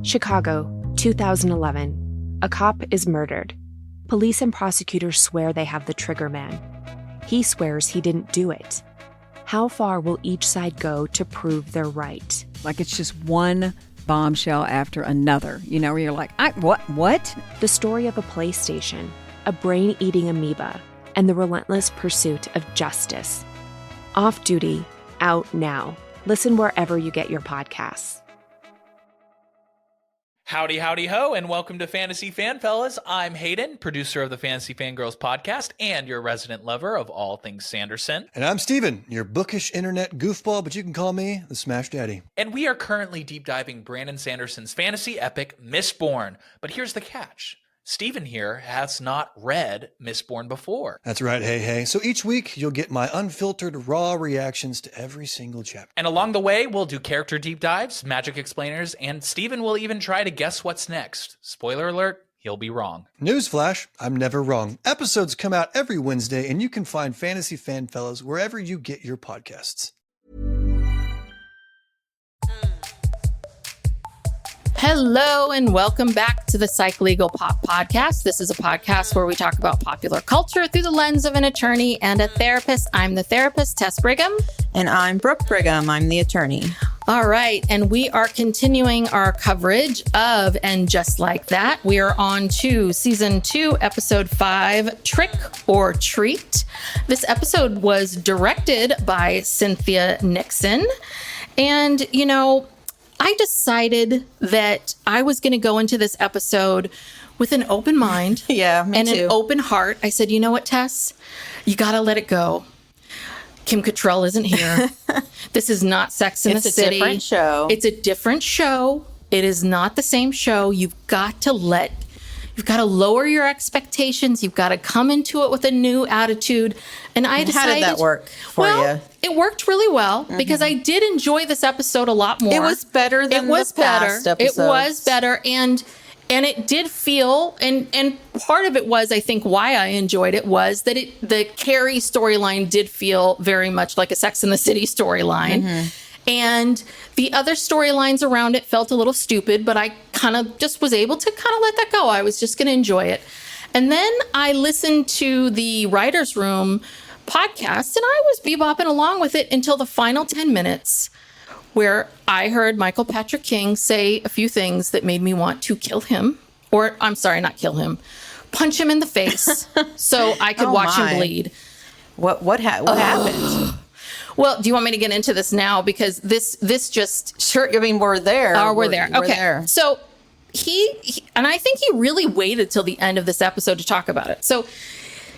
Chicago, 2011. A cop is murdered. Police and prosecutors swear they have the trigger man. He swears he didn't do it. How far will each side go to prove they're right? Like it's just one bombshell after another, where you're like, what? The story of a PlayStation, a brain-eating amoeba, and the relentless pursuit of justice. Off Duty, out now. Listen wherever you get your podcasts. Howdy, howdy, ho, and welcome to Fantasy Fan Fellas. I'm Hayden, producer of the Fantasy Fangirls podcast and your resident lover of all things Sanderson. And I'm Steven, your bookish internet goofball, but you can call me the Smash Daddy. And we are currently deep diving Brandon Sanderson's fantasy epic, Mistborn. But here's the catch. Steven here has not read Mistborn before. That's right, hey. So each week, you'll get my unfiltered, raw reactions to every single chapter. And along the way, we'll do character deep dives, magic explainers, and Steven will even try to guess what's next. Spoiler alert, he'll be wrong. Newsflash, I'm never wrong. Episodes come out every Wednesday, and you can find Fantasy Fan Fellas wherever you get your podcasts. Hello and welcome back to the Psych Legal Pop Podcast. This is a podcast where we talk about popular culture through the lens of an attorney and a therapist. I'm the therapist, Tess Brigham. And I'm Brooke Brigham. I'm the attorney. All right. And we are continuing our coverage of And Just Like That. We are on to Season 2, Episode 5, Trick or Treat. This episode was directed by Cynthia Nixon. And, I decided that I was going to go into this episode with an open mind me and too. An open heart. I said, you know what, Tess? You got to let it go. Kim Cattrall isn't here. This is not Sex in the City. It's a different show. It's a different show. It is not the same show. You've got to lower your expectations. You've got to come into it with a new attitude. And I decided... How did that work for you? It worked really well because I did enjoy this episode a lot more. It was better than the past episodes. It was better. And it did feel, and part of it was, I think, why I enjoyed it was that the Carrie storyline did feel very much like a Sex and the City storyline. Mm-hmm. And the other storylines around it felt a little stupid, but I kind of just was able to kind of let that go. I was just going to enjoy it. And then I listened to the Writer's Room podcast, and I was bebopping along with it until the final 10 minutes, where I heard Michael Patrick King say a few things that made me want to kill him. Or, I'm sorry, not kill him. Punch him in the face so I could watch him bleed. What happened? Well, do you want me to get into this now? Because this just... Sure, I mean, we're there. Oh, we're there. Okay. There. So he, and I think he really waited till the end of this episode to talk about it. So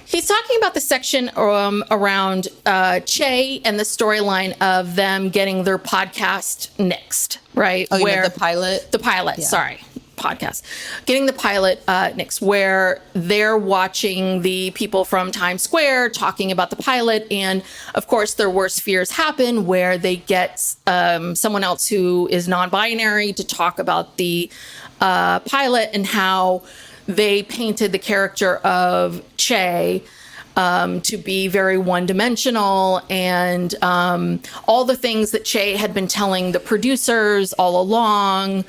he's talking about the section around Che and the storyline of them getting their podcast nixed, right? Oh, you mean the pilot? The pilot, sorry. Podcast. Getting the pilot nixed, where they're watching the people from Times Square talking about the pilot. And of course, their worst fears happen where they get someone else who is non-binary to talk about the pilot and how they painted the character of Che to be very one-dimensional, and all the things that Che had been telling the producers all along.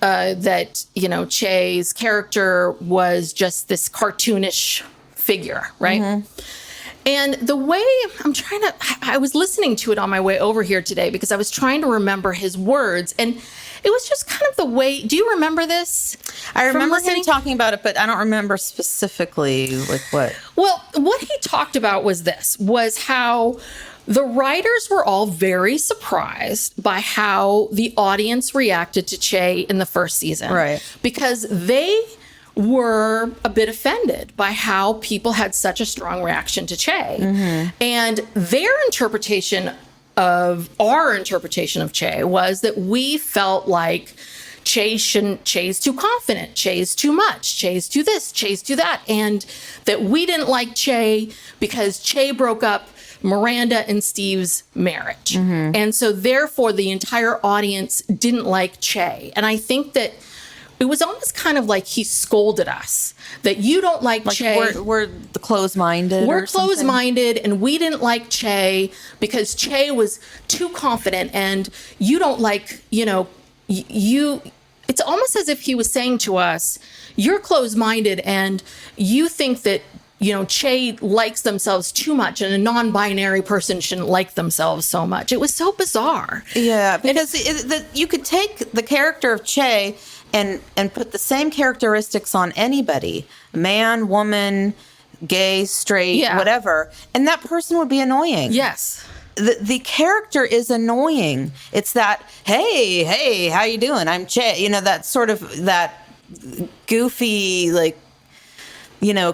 That, Che's character was just this cartoonish figure, right? Mm-hmm. And the way I was listening to it on my way over here today because I was trying to remember his words, and it was just kind of the way, do you remember this? I remember him talking about it, but I don't remember specifically what. Well, what he talked about was how the writers were all very surprised by how the audience reacted to Che in the first season. Right. Because they were a bit offended by how people had such a strong reaction to Che. Mm-hmm. And their interpretation of our interpretation of Che was that we felt like Che's too confident, Che's too much, Che's too this, Che's too that. And that we didn't like Che because Che broke up Miranda and Steve's marriage. Mm-hmm. And so therefore the entire audience didn't like Che. And I think that it was almost kind of like he scolded us that you don't like Che. We're the closed-minded. We're closed-minded, and we didn't like Che because Che was too confident, and you don't like, it's almost as if he was saying to us, you're closed-minded and you think that, Che likes themselves too much and a non-binary person shouldn't like themselves so much. It was so bizarre. Yeah, because you could take the character of Che and put the same characteristics on anybody, man, woman, gay, straight, whatever, and that person would be annoying. Yes. The character is annoying. It's that, hey, how you doing? I'm Che. That sort of that goofy, like,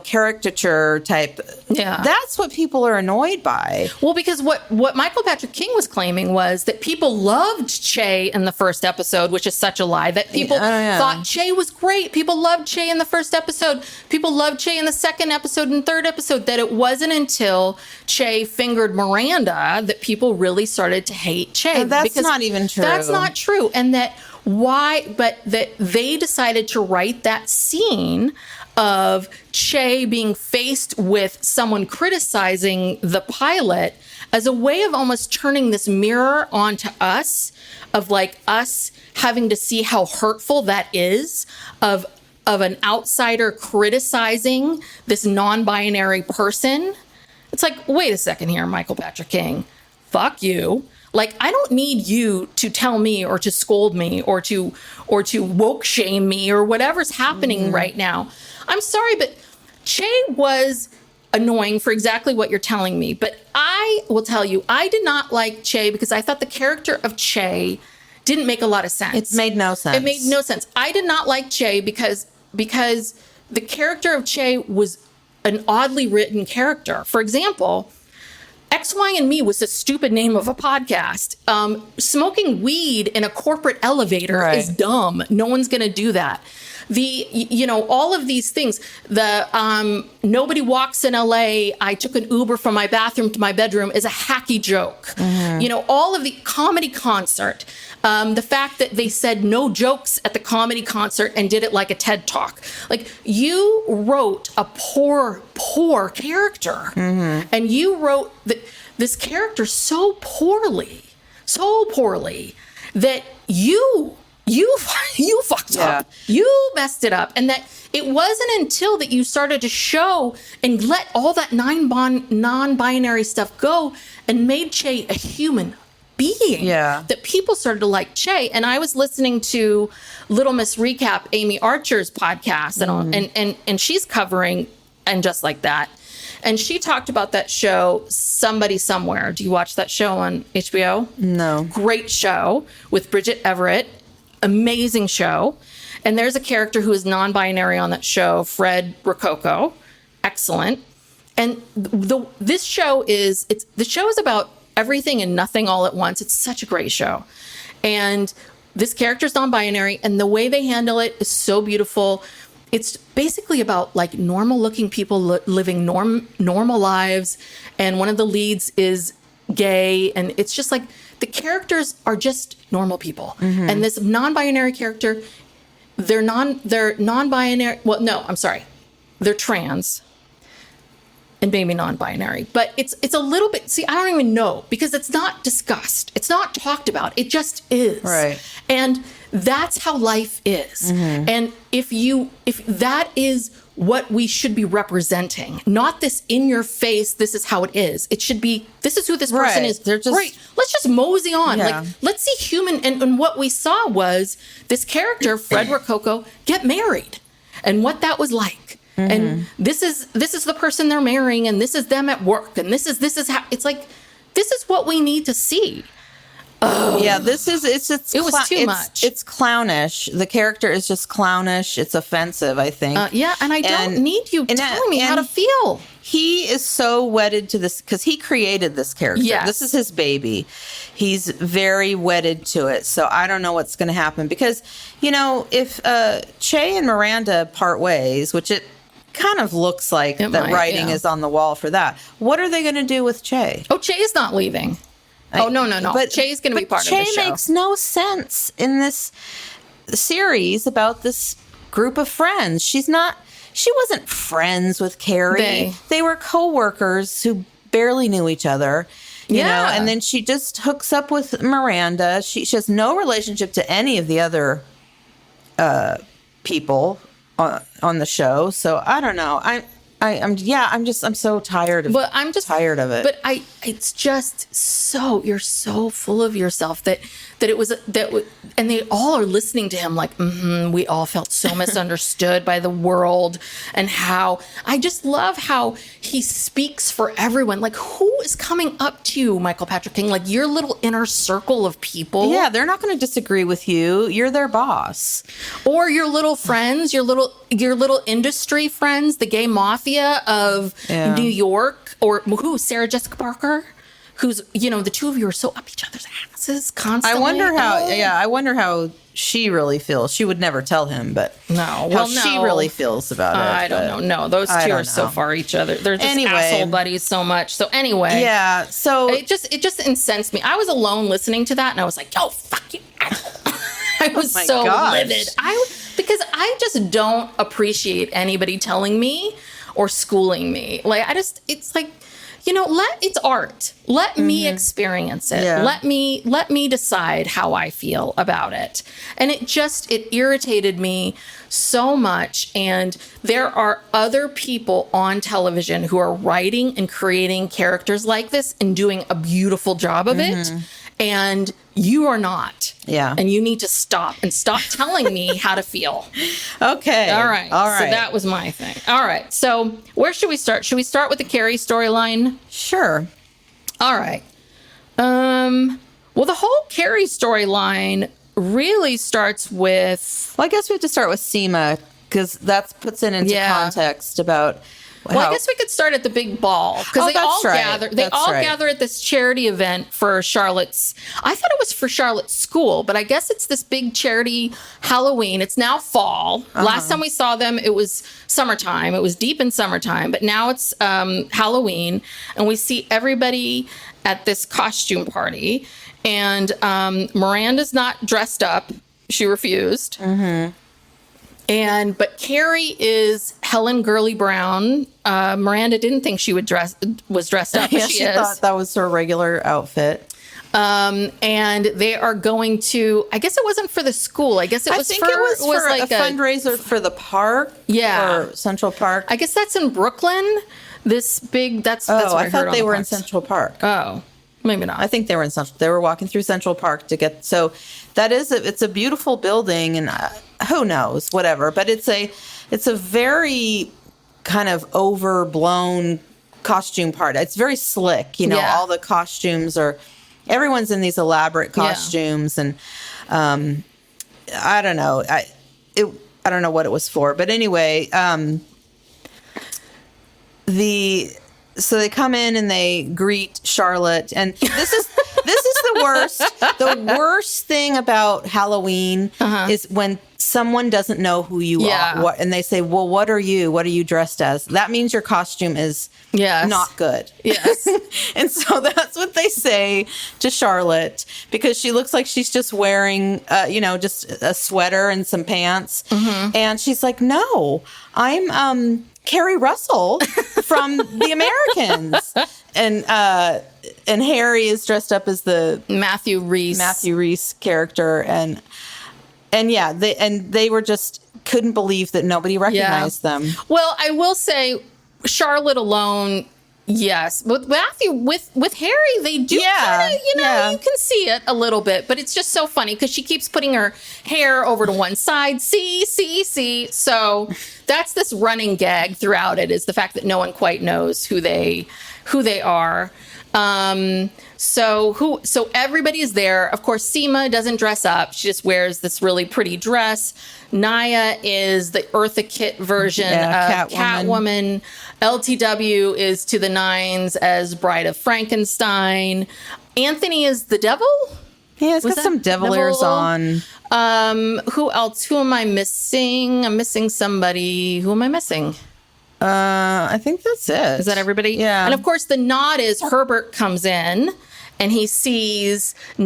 caricature type. Yeah. That's what people are annoyed by. Well, because what Michael Patrick King was claiming was that people loved Che in the first episode, which is such a lie. That people thought Che was great. People loved Che in the first episode. People loved Che in the second episode and third episode. That it wasn't until Che fingered Miranda that people really started to hate Che. And that's not even true. That's not true. And that that they decided to write that scene of Che being faced with someone criticizing the pilot as a way of almost turning this mirror onto us, of like us having to see how hurtful that is, of an outsider criticizing this non-binary person. It's like, wait a second here, Michael Patrick King. Fuck you. Like, I don't need you to tell me or to scold me or to woke shame me or whatever's happening right now. I'm sorry, but Che was annoying for exactly what you're telling me. But I will tell you, I did not like Che because I thought the character of Che didn't make a lot of sense. It made no sense. It made no sense. I did not like Che because the character of Che was an oddly written character. For example, X, Y, and Me was the stupid name of a podcast. Smoking weed in a corporate elevator is dumb. No one's going to do that. All of these things, nobody walks in LA, I took an Uber from my bathroom to my bedroom is a hacky joke. All of the comedy concert, the fact that they said no jokes at the comedy concert and did it like a TED Talk. Like, you wrote a poor character, and you wrote this character so poorly that you fucked up. You messed it up. And that it wasn't until that you started to show and let all that non-binary stuff go and made Che a human being that people started to like Che. And I was listening to Little Miss Recap, Amy Archer's podcast, and she's covering And Just Like That. And she talked about that show, Somebody Somewhere. Do you watch that show on HBO? No. Great show with Bridget Everett. Amazing show. And there's a character who is non-binary on that show, Fred Rococo. Excellent. And this show is about everything and nothing all at once. It's such a great show. And this character is non-binary, and the way they handle it is so beautiful. It's basically about like normal looking people living normal lives. And one of the leads is gay. And it's just like the characters are just normal people. And this non-binary character, they're non-binary. Well, no, I'm sorry. They're trans and maybe non-binary. But it's a little bit, see, I don't even know, because it's not discussed. It's not talked about. It just is. Right. And that's how life is. And if that is what we should be representing, not this in your face, this is how it is. It should be, this is who this person is. They're just, right. Let's just mosey on. Yeah. Like, let's see human. And what we saw was this character, Fred Rococo, get married and what that was like. And this is the person they're marrying, and this is them at work, and this is how it's like. This is what we need to see. Yeah, it was too much. It's clownish. The character is just clownish. It's offensive, I think. And I don't need you telling me how to feel. He is so wedded to this because he created this character. Yes. This is his baby. He's very wedded to it. So I don't know what's going to happen because, if Che and Miranda part ways, which it kind of looks like the writing is on the wall for that. What are they going to do with Che? Oh, Che is not leaving. No. But Che is going to be part of the show. Che makes no sense in this series about this group of friends. She wasn't friends with Carrie. They were co-workers who barely knew each other. You know, and then she just hooks up with Miranda. She has no relationship to any of the other people on the show. So I don't know. I'm so tired of tired of it. But it's just so, you're so full of yourself that it was and they all are listening to him like, we all felt so misunderstood by the world, and how I just love how he speaks for everyone. Like, who is coming up to you, Michael Patrick King? Like, your little inner circle of people. Yeah, they're not going to disagree with you. You're their boss, or your little friends, your little industry friends, the gay mafia of New York, or Sarah Jessica Parker. Who's, the two of you are so up each other's asses constantly. I wonder how she really feels. She would never tell him, but she really feels about it. I don't know. No, those two are so far each other. They're just asshole buddies so much. So anyway. Yeah, so. It just incensed me. I was alone listening to that, and I was like, yo, fuck you, asshole. I was livid. Because I just don't appreciate anybody telling me or schooling me. Like, it's like, it's art. Let me experience it. Yeah. Let me decide how I feel about it. And it irritated me so much. And there are other people on television who are writing and creating characters like this and doing a beautiful job of it. And you are not. Yeah. And you need to stop telling me how to feel. Okay. All right. So that was my thing. All right. So where should we start? Should we start with the Carrie storyline? Sure. All right. Well, the whole Carrie storyline really starts with... Well, I guess we have to start with Seema, because that puts it into context about... Well, I guess we could start at the big ball, because they all gather at this charity event for Charlotte's. I thought it was for Charlotte's school, but I guess it's this big charity Halloween. It's now fall. Last time we saw them, it was summertime. It was deep in summertime, but now it's Halloween, and we see everybody at this costume party. And Miranda's not dressed up; she refused. But Carrie is Helen Gurley Brown. Miranda didn't think she was dressed up, but she is. Thought that was her regular outfit. And they are going to, I guess it wasn't for the school. I guess it was for like a fundraiser for the park. Yeah. Or Central Park. I guess that's in Brooklyn. This big, that's what I thought they were in Central Park. Oh, maybe not. I think they were in Central. They were walking through Central Park to get, so that is, it's a beautiful building, and who knows, whatever. But it's a very kind of overblown costume party. It's very slick, all the costumes everyone's in these elaborate costumes, and I don't know. I don't know what it was for, but anyway, so they come in and they greet Charlotte, and this is the worst. The worst thing about Halloween is when someone doesn't know who you are, and they say, "Well, what are you? What are you dressed as?" That means your costume is not good. Yes, and so that's what they say to Charlotte, because she looks like she's just wearing, just a sweater and some pants, and she's like, "No, I'm Carrie Russell from The Americans." And Harry is dressed up as the Matthew Reese character, and they were just couldn't believe that nobody recognized them. Well, I will say Charlotte alone, yes, but Matthew with Harry, they do kinda, you can see it a little bit, but it's just so funny because she keeps putting her hair over to one side. See. So that's this running gag throughout it, is the fact that no one quite knows who they are. So everybody is there. Of course, Seema doesn't dress up. She just wears this really pretty dress. Nya is the Eartha Kitt version of Catwoman. LTW is to the nines as Bride of Frankenstein. Anthony is the devil. Yeah, it's got some devil ears on. Who else? Who am I missing? I'm missing somebody. Who am I missing? I think that's it. Is that everybody? Yeah. And of course, the nod is Herbert comes in and he sees he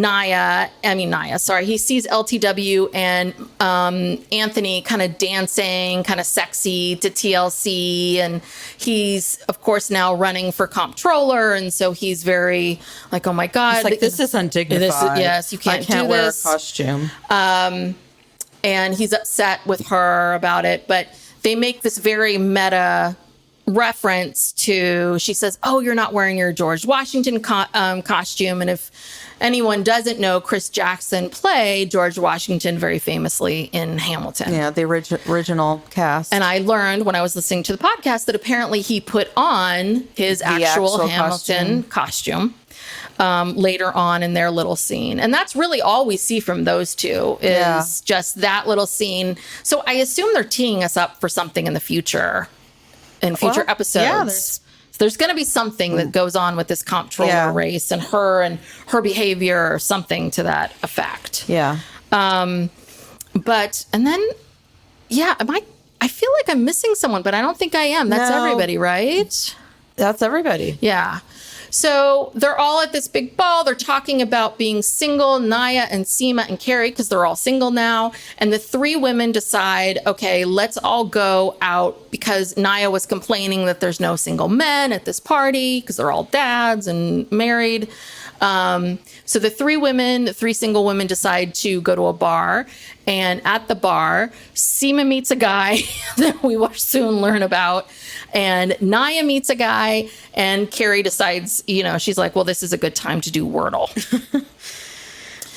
sees LTW and Anthony kind of dancing, kind of sexy to TLC. And he's, of course, now running for comptroller. And so he's very like, oh my God. It's like, this is undignified. Yes, you can't I can't do wear this. a costume. And he's upset with her about it. But they make this very meta reference to, she says, oh, you're not wearing your George Washington costume. And if anyone doesn't know, Chris Jackson played George Washington very famously in Hamilton. Yeah, the original cast. And I learned when I was listening to the podcast that apparently he put on his actual Hamilton costume later on in their little scene. And that's really all we see from those two is just that little scene. So I assume they're teeing us up for something in the future. In future episodes, there's going to be something that goes on with this comptroller race and her behavior or something to that effect. Yeah. I feel like I'm missing someone, but I don't think I am. That's everybody, right? That's everybody. Yeah. So they're all at this big ball. They're talking about being single, Nya and Seema and Carrie, because they're all single now. And the three women decide, okay, let's all go out, because Nya was complaining that there's no single men at this party because they're all dads and married. So the three single women decide to go to a bar. And at the bar, Seema meets a guy that we will soon learn about. And Nya meets a guy, and Carrie decides, she's like, well, this is a good time to do Wordle.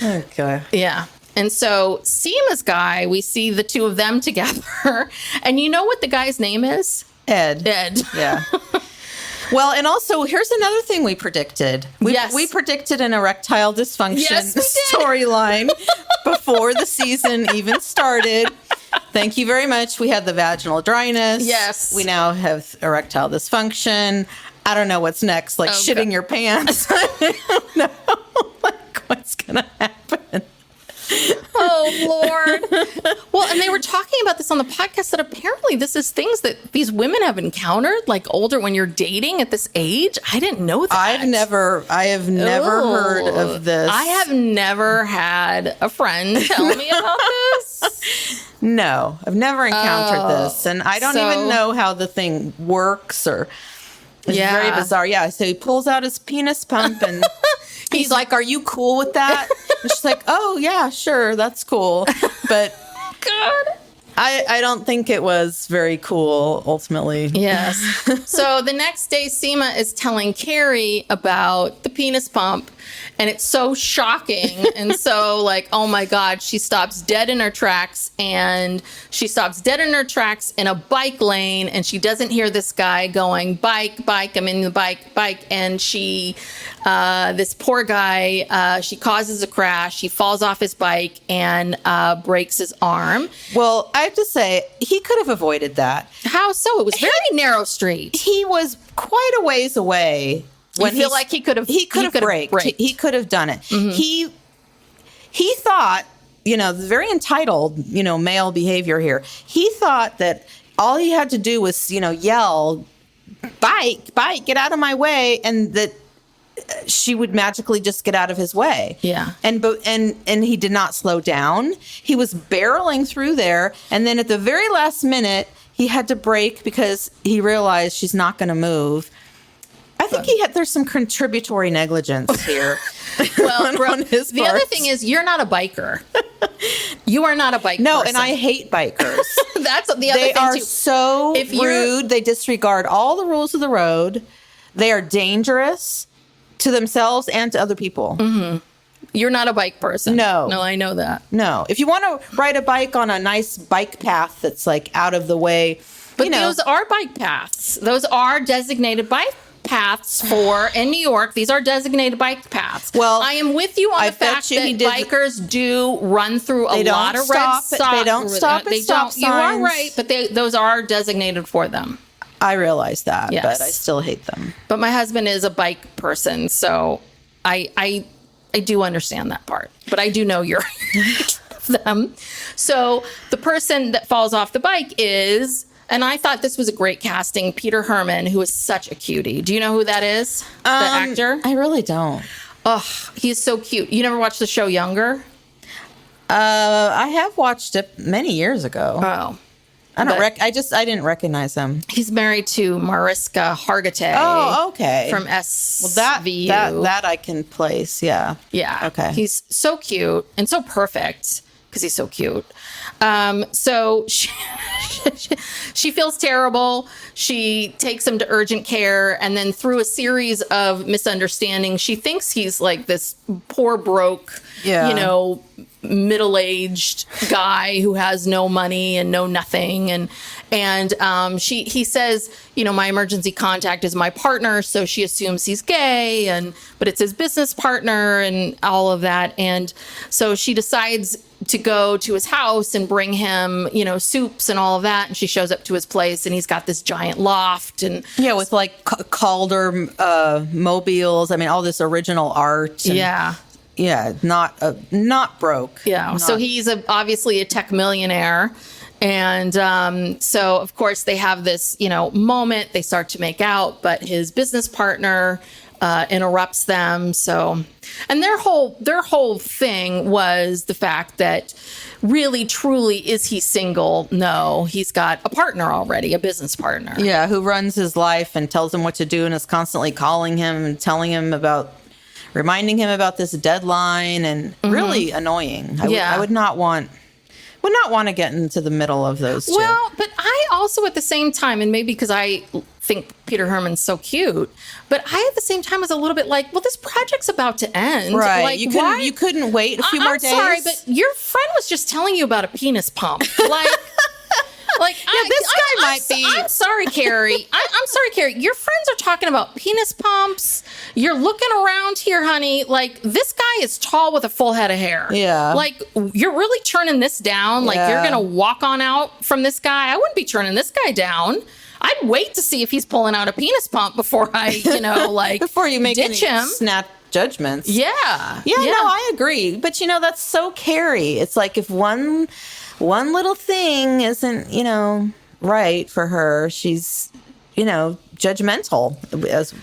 Okay. Yeah. And so Seema's guy, we see the two of them together. And you know what the guy's name is? Ed. Yeah. Well, and also, here's another thing we predicted. We predicted an erectile dysfunction storyline before the season even started. Thank you very much. We had the vaginal dryness. Yes. We now have erectile dysfunction. I don't know what's next, like shitting your pants. I don't know, like, what's going to happen. Oh, Lord. Well, and they were talking about this on the podcast that apparently this is things that these women have encountered, like older when you're dating at this age. I didn't know that. I have never heard of this. I have never had a friend tell me about this. No, I've never encountered this. And I don't even know how the thing works, or it's very bizarre. Yeah, so he pulls out his penis pump and he's like, are you cool with that? And she's like, oh, yeah, sure, that's cool. But God. I don't think it was very cool, ultimately. Yes. So the next day, Seema is telling Carrie about the penis pump, and it's so shocking. And so, like, oh my God, she stops dead in her tracks, and she stops dead in her tracks in a bike lane, and she doesn't hear this guy going, bike, I'm in the bike. And she, this poor guy, she causes a crash. He falls off his bike and breaks his arm. Well, I have to say, he could have avoided that. How so? It was very narrow street. He was quite a ways away. When you feel like he could have braked. He could have done it. Mm-hmm. He thought, very entitled, male behavior here. He thought that all he had to do was, yell, bike, get out of my way, and that she would magically just get out of his way. Yeah. And he did not slow down. He was barreling through there, and then at the very last minute, he had to brake because he realized she's not going to move. I think there's some contributory negligence here. Well, on his the part. other thing is, you're not a biker. You are not a bike No, person. and I hate bikers. That's the other they thing, are too. so rude. They disregard all the rules of the road. They are dangerous to themselves and to other people. Mm-hmm. You're not a bike person. No, I know that. No. If you want to ride a bike on a nice bike path that's like out of the way, but those are bike paths. Those are designated bike paths in New York. These are designated bike paths. Well, I am with you on the fact that bikers do run through a lot of red signs. They don't stop at stop signs. You are right, but those are designated for them. I realize that, yes. But I still hate them. But my husband is a bike person, so I do understand that part. But I do know you're them. So the person that falls off the bike is, and I thought this was a great casting, Peter Herman, who is such a cutie. Do you know who that is? The actor? I really don't. Oh, he's so cute. You never watched the show Younger? I have watched it many years ago. Oh. I didn't recognize him. He's married to Mariska Hargitay. Oh, okay. From SVU. That I can place. Yeah. Yeah. Okay. He's so cute and so perfect because he's so cute. So she feels terrible. She takes him to urgent care, and then through a series of misunderstandings, she thinks he's like this poor, broke, middle-aged guy who has no money and no nothing. And he says, my emergency contact is my partner, so she assumes he's gay, but it's his business partner and all of that. And so she decides to go to his house and bring him, soups and all of that. And she shows up to his place, and he's got this giant loft and with like Calder mobiles. I mean, all this original art. Yeah, not broke. Yeah. So he's obviously a tech millionaire. And so, of course, they have this, moment. They start to make out, but his business partner interrupts them. So, and their whole thing was the fact that really, truly, is he single? No, he's got a partner already, a business partner. Yeah, who runs his life and tells him what to do and is constantly calling him and reminding him about this deadline, and really annoying. I would not want to get into the middle of those two. Well, but I also at the same time, and maybe because I think Peter Herman's so cute, but I at the same time was a little bit like, well, this project's about to end. Right. Like, you couldn't wait a few more days? I'm sorry, but your friend was just telling you about a penis pump. This guy might be. I'm sorry, Carrie. I'm sorry, Carrie. Your friends are talking about penis pumps. You're looking around here, honey. Like, this guy is tall with a full head of hair. Yeah. Like, you're really turning this down. Like, you're going to walk on out from this guy. I wouldn't be turning this guy down. I'd wait to see if he's pulling out a penis pump before I, before you make ditch any him. snap judgments. Yeah. No, I agree. But, that's so Carrie. It's like if one little thing isn't, right for her, she's, judgmental. As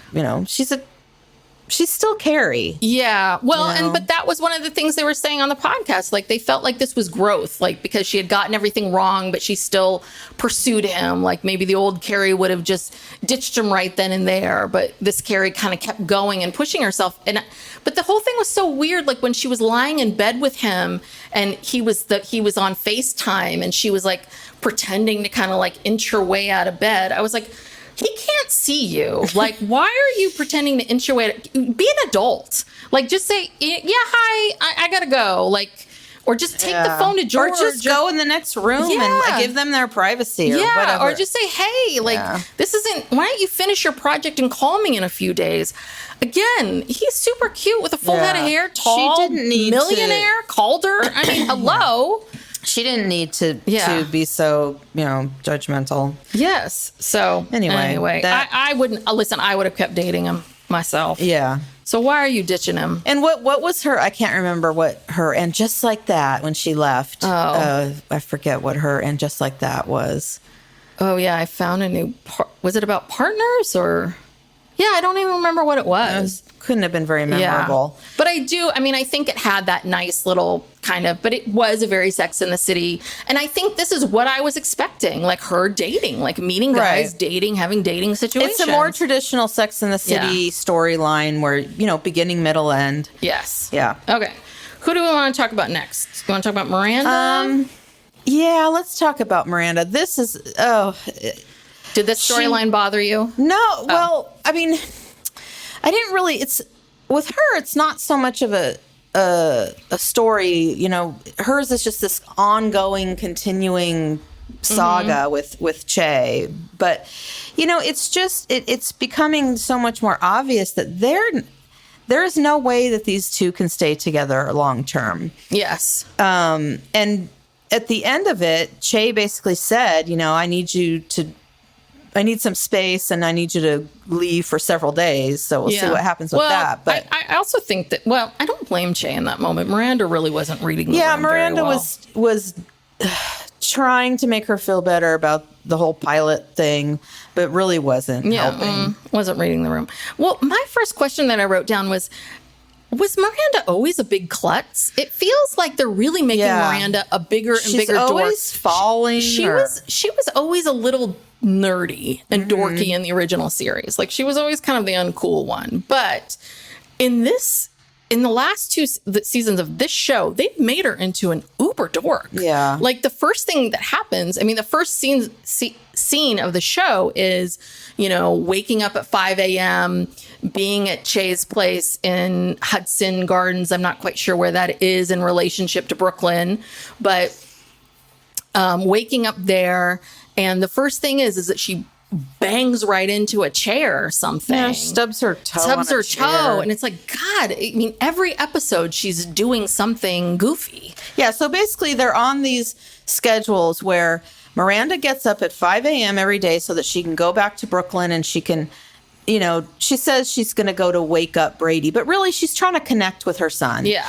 she's still Carrie. Yeah. Well, but that was one of the things they were saying on the podcast. Like, they felt like this was growth, like, because she had gotten everything wrong, but she still pursued him. Like, maybe the old Carrie would have just ditched him right then and there, but this Carrie kind of kept going and pushing herself. But the whole thing was so weird. Like, when she was lying in bed with him and he was on FaceTime and she was like pretending to kind of like inch her way out of bed, I was like, he can't see you. Like, why are you pretending to inch your way? Be an adult. Like, just say, yeah, hi, I gotta go. Like, or just take the phone to George. Or just go in the next room and give them their privacy or whatever. Or just say, hey, this isn't, why don't you finish your project and call me in a few days? Again, he's super cute with a full head of hair, tall, she didn't need millionaire, Calder. I mean, hello. She didn't need to be so, judgmental. Yes. So anyway, I wouldn't listen. I would have kept dating him myself. Yeah. So why are you ditching him? And what was her? I can't remember what her. And just like that, when she left, I forget what her. And just like that was. Oh yeah, I found a new. Was it about partners or? Yeah, I don't even remember what it was. Couldn't have been very memorable. Yeah. But I think it had that nice little kind of, but it was a very Sex in the City. And I think this is what I was expecting, like her dating, like meeting guys, dating, having dating situations. It's a more traditional Sex in the City storyline where, beginning, middle, end. Yes. Yeah. Okay. Who do we want to talk about next? You want to talk about Miranda? Yeah, let's talk about Miranda. This is, Did this storyline bother you? No. Well, I mean, I didn't really. With her, it's not so much of a story. Hers is just this ongoing, continuing saga with Che. But it's just it's becoming so much more obvious that there is no way that these two can stay together long term. Yes. And at the end of it, Che basically said, I need some space and I need you to leave for seveul days. So we'll see what happens with that. But I also think that, I don't blame Che in that moment. Miranda really wasn't reading the room Miranda very well. was trying to make her feel better about the whole pilot thing, but really wasn't helping. Wasn't reading the room. Well, my first question that I wrote down was, Was Miranda always a big klutz? It feels like they're really making Miranda a bigger and bigger dork. She's always falling. She was always a little nerdy and dorky in the original series. Like, she was always kind of the uncool one. But in the last 2 seasons of this show, they've made her into an uber dork. Yeah. Like, the first thing that happens, I mean, the first scene of the show is, waking up at 5 a.m., being at Che's place in Hudson Gardens. I'm not quite sure where that is in relationship to Brooklyn, but waking up there. And the first thing is that she bangs right into a chair or something. Yeah, stubs her toe. And it's like, God, I mean, every episode she's doing something goofy. Yeah, so basically they're on these schedules where Miranda gets up at 5 a.m. every day so that she can go back to Brooklyn and she can, she says she's going to go to wake up Brady, but really she's trying to connect with her son. Yeah.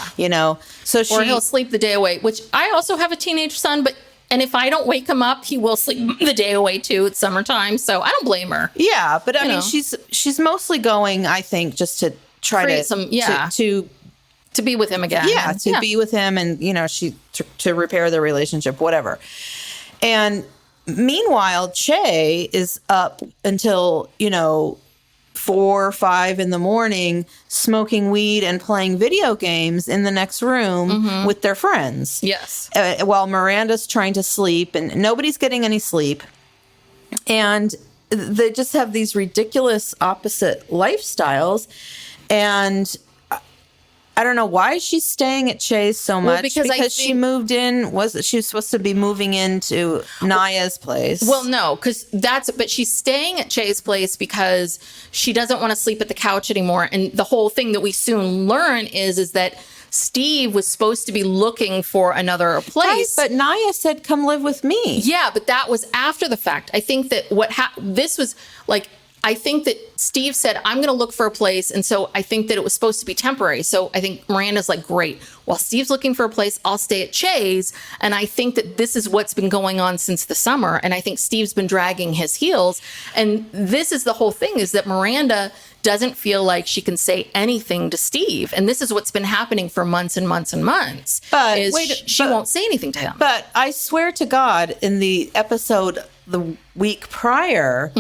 So or he'll sleep the day away, which I also have a teenage son, and if I don't wake him up, he will sleep the day away too. It's summertime, so I don't blame her. Yeah, but I mean, she's mostly going, I think, just to try to be with him again. Yeah, be with him, and to repair their relationship, whatever. And meanwhile, Che is up until 4 or 5 in the morning, smoking weed and playing video games in the next room with their friends. Yes. While Miranda's trying to sleep and nobody's getting any sleep. And they just have these ridiculous opposite lifestyles. And I don't know why she's staying at Che's so much. Because she moved in. She was supposed to be moving into Nya's place. Well, no, but she's staying at Che's place because she doesn't want to sleep at the couch anymore. And the whole thing that we soon learn is that Steve was supposed to be looking for another place. Right, but Nya said, "Come live with me." Yeah, but that was after the fact. I think that this was like, I think that Steve said, I'm going to look for a place. And so I think that it was supposed to be temporary. So I think Miranda's like, great. While Steve's looking for a place, I'll stay at Che's. And I think that this is what's been going on since the summer. And I think Steve's been dragging his heels. And this is the whole thing, is that Miranda doesn't feel like she can say anything to Steve. And this is what's been happening for months and months and months. But she won't say anything to him. But I swear to God, in the episode the week prior,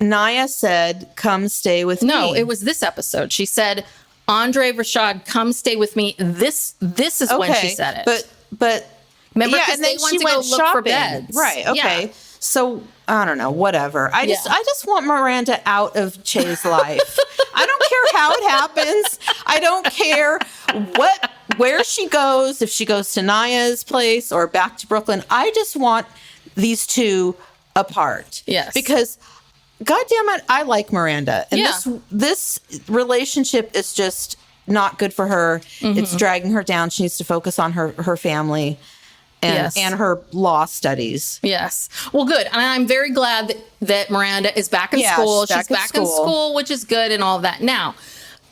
Nya said, "Come stay with me." No, it was this episode. She said, "Andre Rashad, come stay with me." This is when she said it. But remember, and then she went shopping. Look for beds. Right. Okay. Yeah. So I don't know. Whatever. I just want Miranda out of Che's life. I don't care how it happens. I don't care where she goes. If she goes to Nya's place or back to Brooklyn, I just want these two apart. Yes. Because, God damn it, I like Miranda. And this relationship is just not good for her. It's dragging her down. She needs to focus on her family and her law studies. Yes. Well, good. And I'm very glad that Miranda is back in school. She's back in school, which is good and all that. Now,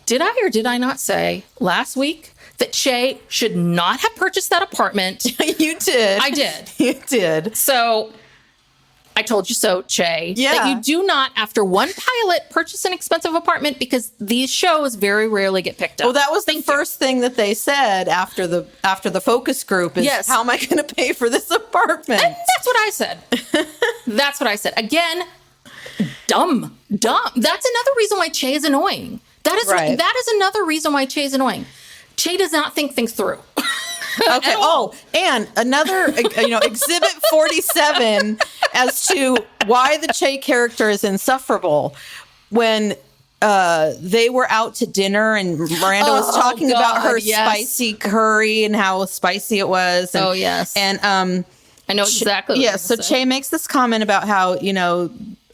did I or did I not say last week that Che should not have purchased that apartment? You did. I did. You did. So I told you so, Che. Yeah. That you do not, after one pilot, purchase an expensive apartment, because these shows very rarely get picked up. Well, that was the first thing that they said after the focus group is, how am I going to pay for this apartment? And that's what I said. That's what I said. Again, dumb. That's another reason why Che is annoying. That is another reason why Che is annoying. Che does not think things through. Okay. Oh, and another, Exhibit 47 as to why the Che character is insufferable. When they were out to dinner and Miranda was talking about her spicy curry and how spicy it was. And, yes. And I know exactly what so Che makes this comment about how,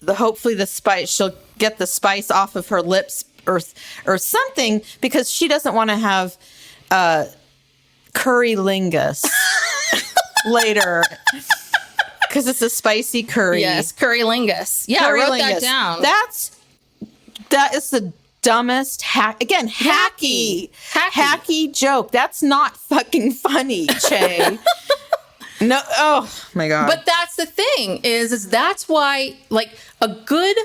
hopefully the spice, she'll get the spice off of her lips or something, because she doesn't want to have curry lingus later, because it's a spicy curry. Yes, curry lingus. Yeah, I wrote that down. That is the dumbest hacky joke. That's not fucking funny, Che. No, oh my God. But that's the thing is that's why, like, a good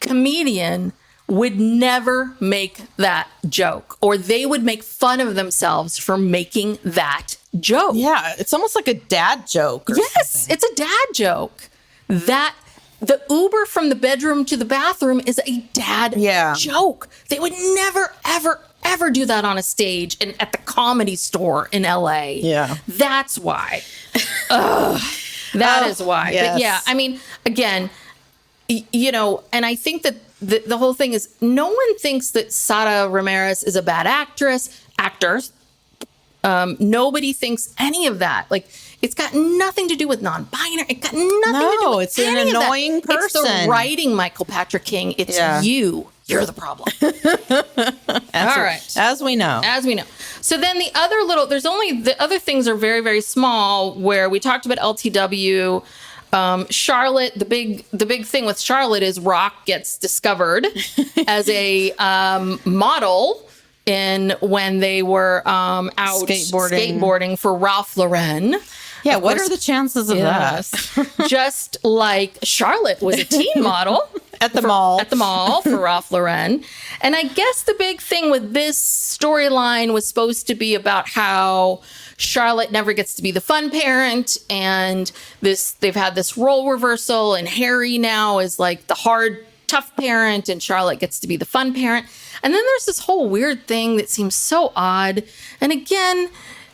comedian would never make that joke, or they would make fun of themselves for making that joke. Yeah, it's almost like a dad joke. Yes, something. it's a dad joke. That the Uber from the bedroom to the bathroom is a dad joke. They would never, ever, ever do that on a stage and at the Comedy Store in LA. Yeah. That's why. That is why. Yes. But yeah, I mean, again, you know, and I think that the whole thing is no one thinks that Sara Ramirez is a bad actors. Nobody thinks any of that. Like, it's got nothing to do with non-binary. It got nothing to do with it's an annoying person. It's the writing, Michael Patrick King. It's you. You're the problem. All right. As we know. So then the other things are very, very small, where we talked about LTW. Charlotte, the big thing with Charlotte is Rock gets discovered as a model when they were out skateboarding for Ralph Lauren. Yeah, what are the chances of that? Just like Charlotte was a teen model at the mall for Ralph Lauren. And I guess the big thing with this storyline was supposed to be about how Charlotte never gets to be the fun parent, and they've had this role reversal, and Harry now is like the hard, tough parent, and Charlotte gets to be the fun parent. And then there's this whole weird thing that seems so odd. And again,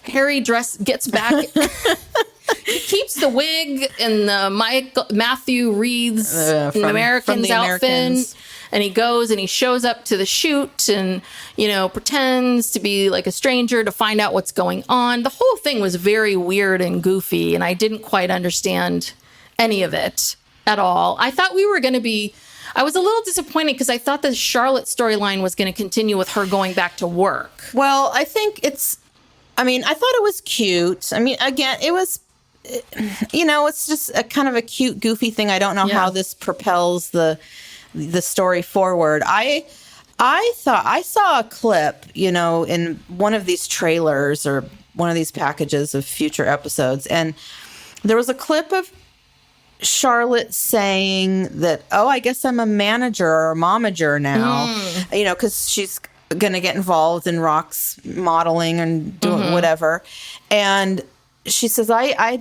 Harry gets back. He keeps the wig and the Matthew Reed's Americans outfit. And he goes and he shows up to the shoot and, you know, pretends to be like a stranger to find out what's going on. The whole thing was very weird and goofy, and I didn't quite understand any of it at all. I thought I was a little disappointed because I thought the Charlotte storyline was going to continue with her going back to work. Well, I think I thought it was cute. I mean, again, it was, you know, it's just a kind of a cute, goofy thing. I don't know how this propels the story forward. I thought I saw a clip, you know, in one of these trailers or one of these packages of future episodes, and there was a clip of Charlotte saying that, I guess I'm a manager or a momager now, you know, because she's going to get involved in Rock's modeling and doing whatever. And she says, I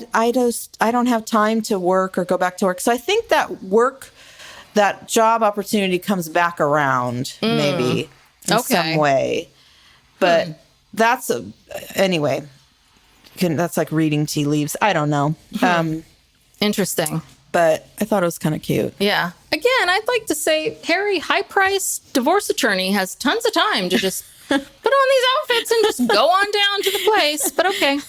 don't have time to work or go back to work. So I think that job opportunity comes back around maybe in some way. But anyway, that's like reading tea leaves. I don't know. Interesting. But I thought it was kind of cute. Yeah. Again, I'd like to say Harry, high-priced divorce attorney, has tons of time to just put on these outfits and just go on down to the place. But okay.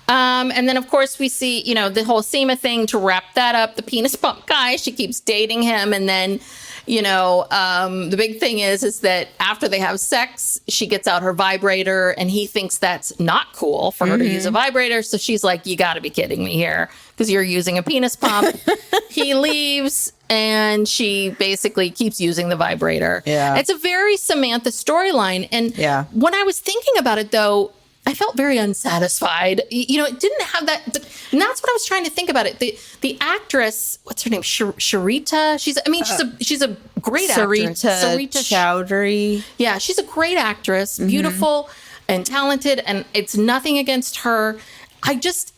And then, of course, we see, you know, the whole Seema thing to wrap that up. The penis pump guy, she keeps dating him. And then, you know, the big thing is that after they have sex, she gets out her vibrator and he thinks that's not cool for her to use a vibrator. So she's like, you got to be kidding me here because you're using a penis pump. He leaves and she basically keeps using the vibrator. Yeah. It's a very Samantha storyline. And when I was thinking about it, though, I felt very unsatisfied. You know, it didn't have that. And that's what I was trying to think about it. The actress, what's her name? Sharita. She's a great actress. Sarita Chowdhury. Yeah, she's a great actress, beautiful and talented. And it's nothing against her. I just,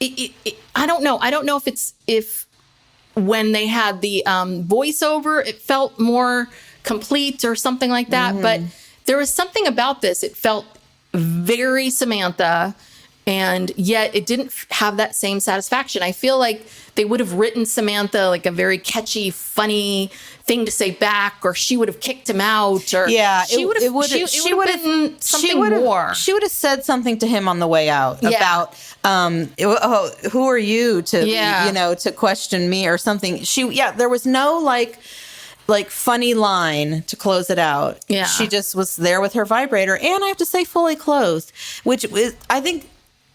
I don't know. I don't know if when they had the voiceover, it felt more complete or something like that. But there was something about this. It felt very Samantha, and yet it didn't have that same satisfaction. I feel like they would have written Samantha like a very catchy, funny thing to say back, or she would have kicked him out, or she would have been something more. She would have said something to him on the way out about who are you to you know, to question me or something. There was no like funny line to close it out. Yeah. She just was there with her vibrator, and I have to say fully clothed, which is, I think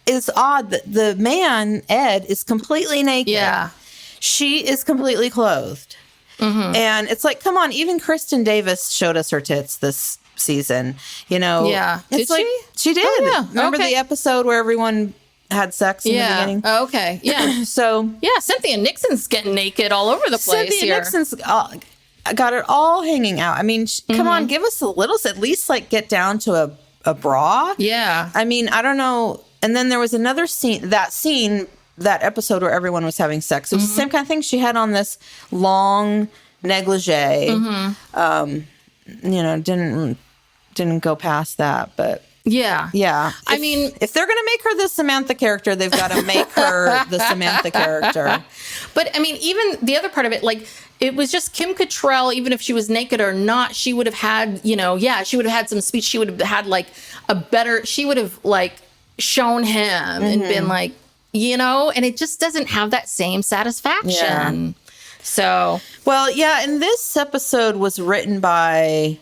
is odd that the man, Ed, is completely naked. Yeah. She is completely clothed. And it's like, come on, even Kristen Davis showed us her tits this season, you know. Yeah. Did she did. Oh, yeah. Remember the episode where everyone had sex in the beginning? Oh, okay. Yeah. So Cynthia Nixon's getting naked all over the place. Cynthia Nixon's got it all hanging out. I mean, come on, give us a little, at least like get down to a bra. Yeah. I mean, I don't know. And then there was another scene, that episode where everyone was having sex. It was the same kind of thing. She had on this long negligee. Didn't go past that, but yeah. I mean, if they're gonna make her the Samantha character, they've got to make her the Samantha character. But I mean, even the other part of it, like, it was just Kim Cattrall, even if she was naked or not, she would have had, she would have had some speech. She would have had like she would have like shown him and been like, and it just doesn't have that same satisfaction. Yeah. So, well, yeah. And this episode was written by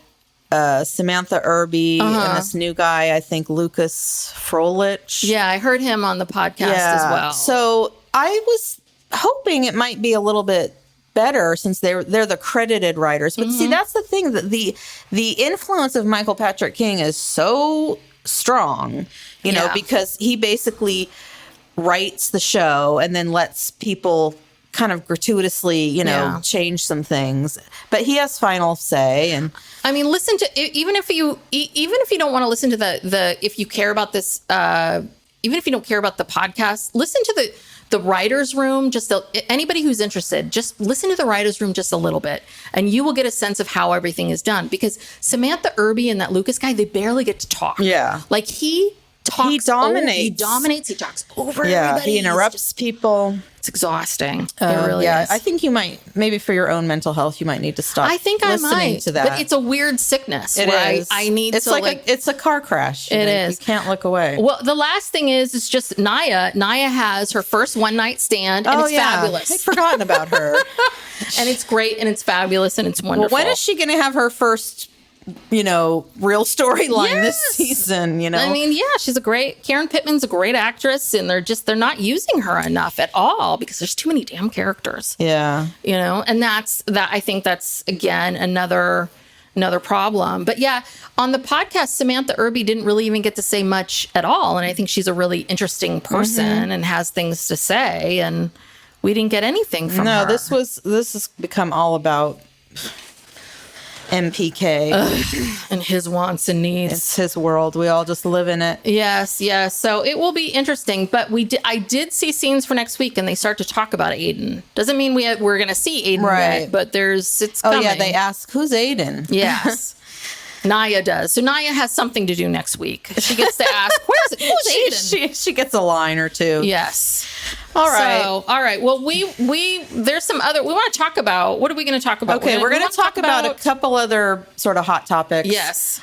Samantha Irby and this new guy, I think Lucas Froelich. Yeah, I heard him on the podcast as well. So I was hoping it might be a little bit better since they're the credited writers. But see, that's the thing, that the influence of Michael Patrick King is so strong, because he basically writes the show and then lets people kind of gratuitously, change some things. But he has final say. And I mean, listen to, even if you don't want to listen to the if you care about this, even if you don't care about the podcast, listen to the writer's room. Anybody who's interested, just listen to the writer's room just a little bit, and you will get a sense of how everything is done. Because Samantha Irby and that Lucas guy, they barely get to talk. Yeah. Like he talks. He dominates. He talks over everybody. He interrupts people. It's exhausting. It really is. I think you might, maybe for your own mental health, you might need to stop. I think I listening might to that. But it's a weird sickness. It where is. I need it's to it's a car crash. It is. You can't look away. Well, the last thing is just Nya. Nya has her first one night stand, and it's fabulous. I'd forgotten about her. And it's great, and it's fabulous, and it's wonderful. Well, when is she going to have her first, real storyline this season? I mean, she's Karen Pittman's a great actress, and they're not using her enough at all because there's too many damn characters. Yeah. And I think that's again another problem. But yeah, on the podcast, Samantha Irby didn't really even get to say much at all, and I think she's a really interesting person and has things to say, and we didn't get anything from her. No, this has become all about MPK and his wants and needs. It's his world. We all just live in it. Yes. So it will be interesting. But I did see scenes for next week, and they start to talk about Aiden. Doesn't mean we're going to see Aiden yet, but it's coming. Oh yeah, they ask, who's Aiden? Yes. Nya does. So Nya has something to do next week. She gets to ask, who's Aiden? She gets a line or two. Yes. All right. So, all right. Well, there's some other, we want to talk about, what are we going to talk about? Okay, we're going to talk about a couple other sort of hot topics. Yes.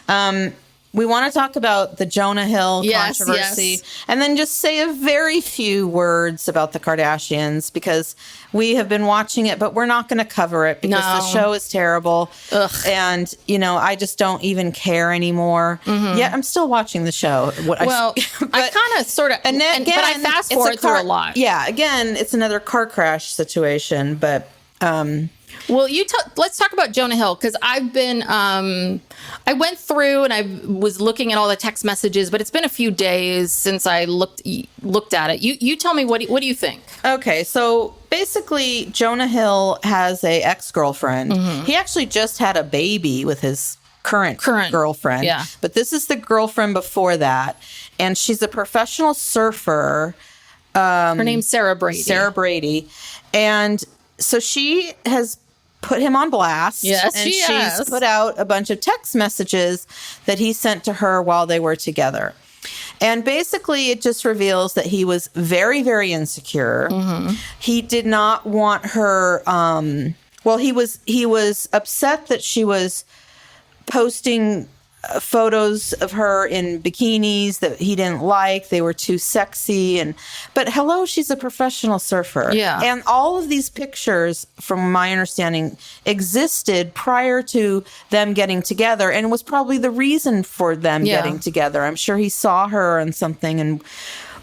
We want to talk about the Jonah Hill controversy, and then just say a very few words about the Kardashians, because we have been watching it, but we're not going to cover it because the show is terrible. Ugh. And, I just don't even care anymore. Yeah, I'm still watching the show. I kind of sort of, but I fast forward through a lot. Yeah, again, it's another car crash situation, but... Well, let's talk about Jonah Hill, because I've been, I went through and I was looking at all the text messages, but it's been a few days since I looked at it. You tell me, what do you think? Okay, so basically Jonah Hill has a ex-girlfriend. He actually just had a baby with his current girlfriend. Yeah. But this is the girlfriend before that. And she's a professional surfer. Her name's Sarah Brady. And so she has put him on blast. Yes, and she's put out a bunch of text messages that he sent to her while they were together. And basically it just reveals that he was very, very insecure. He did not want her, he was upset that she was posting photos of her in bikinis that he didn't like. They were too sexy. But hello, she's a professional surfer. Yeah. And all of these pictures, from my understanding, existed prior to them getting together, and was probably the reason for them getting together. I'm sure he saw her on something and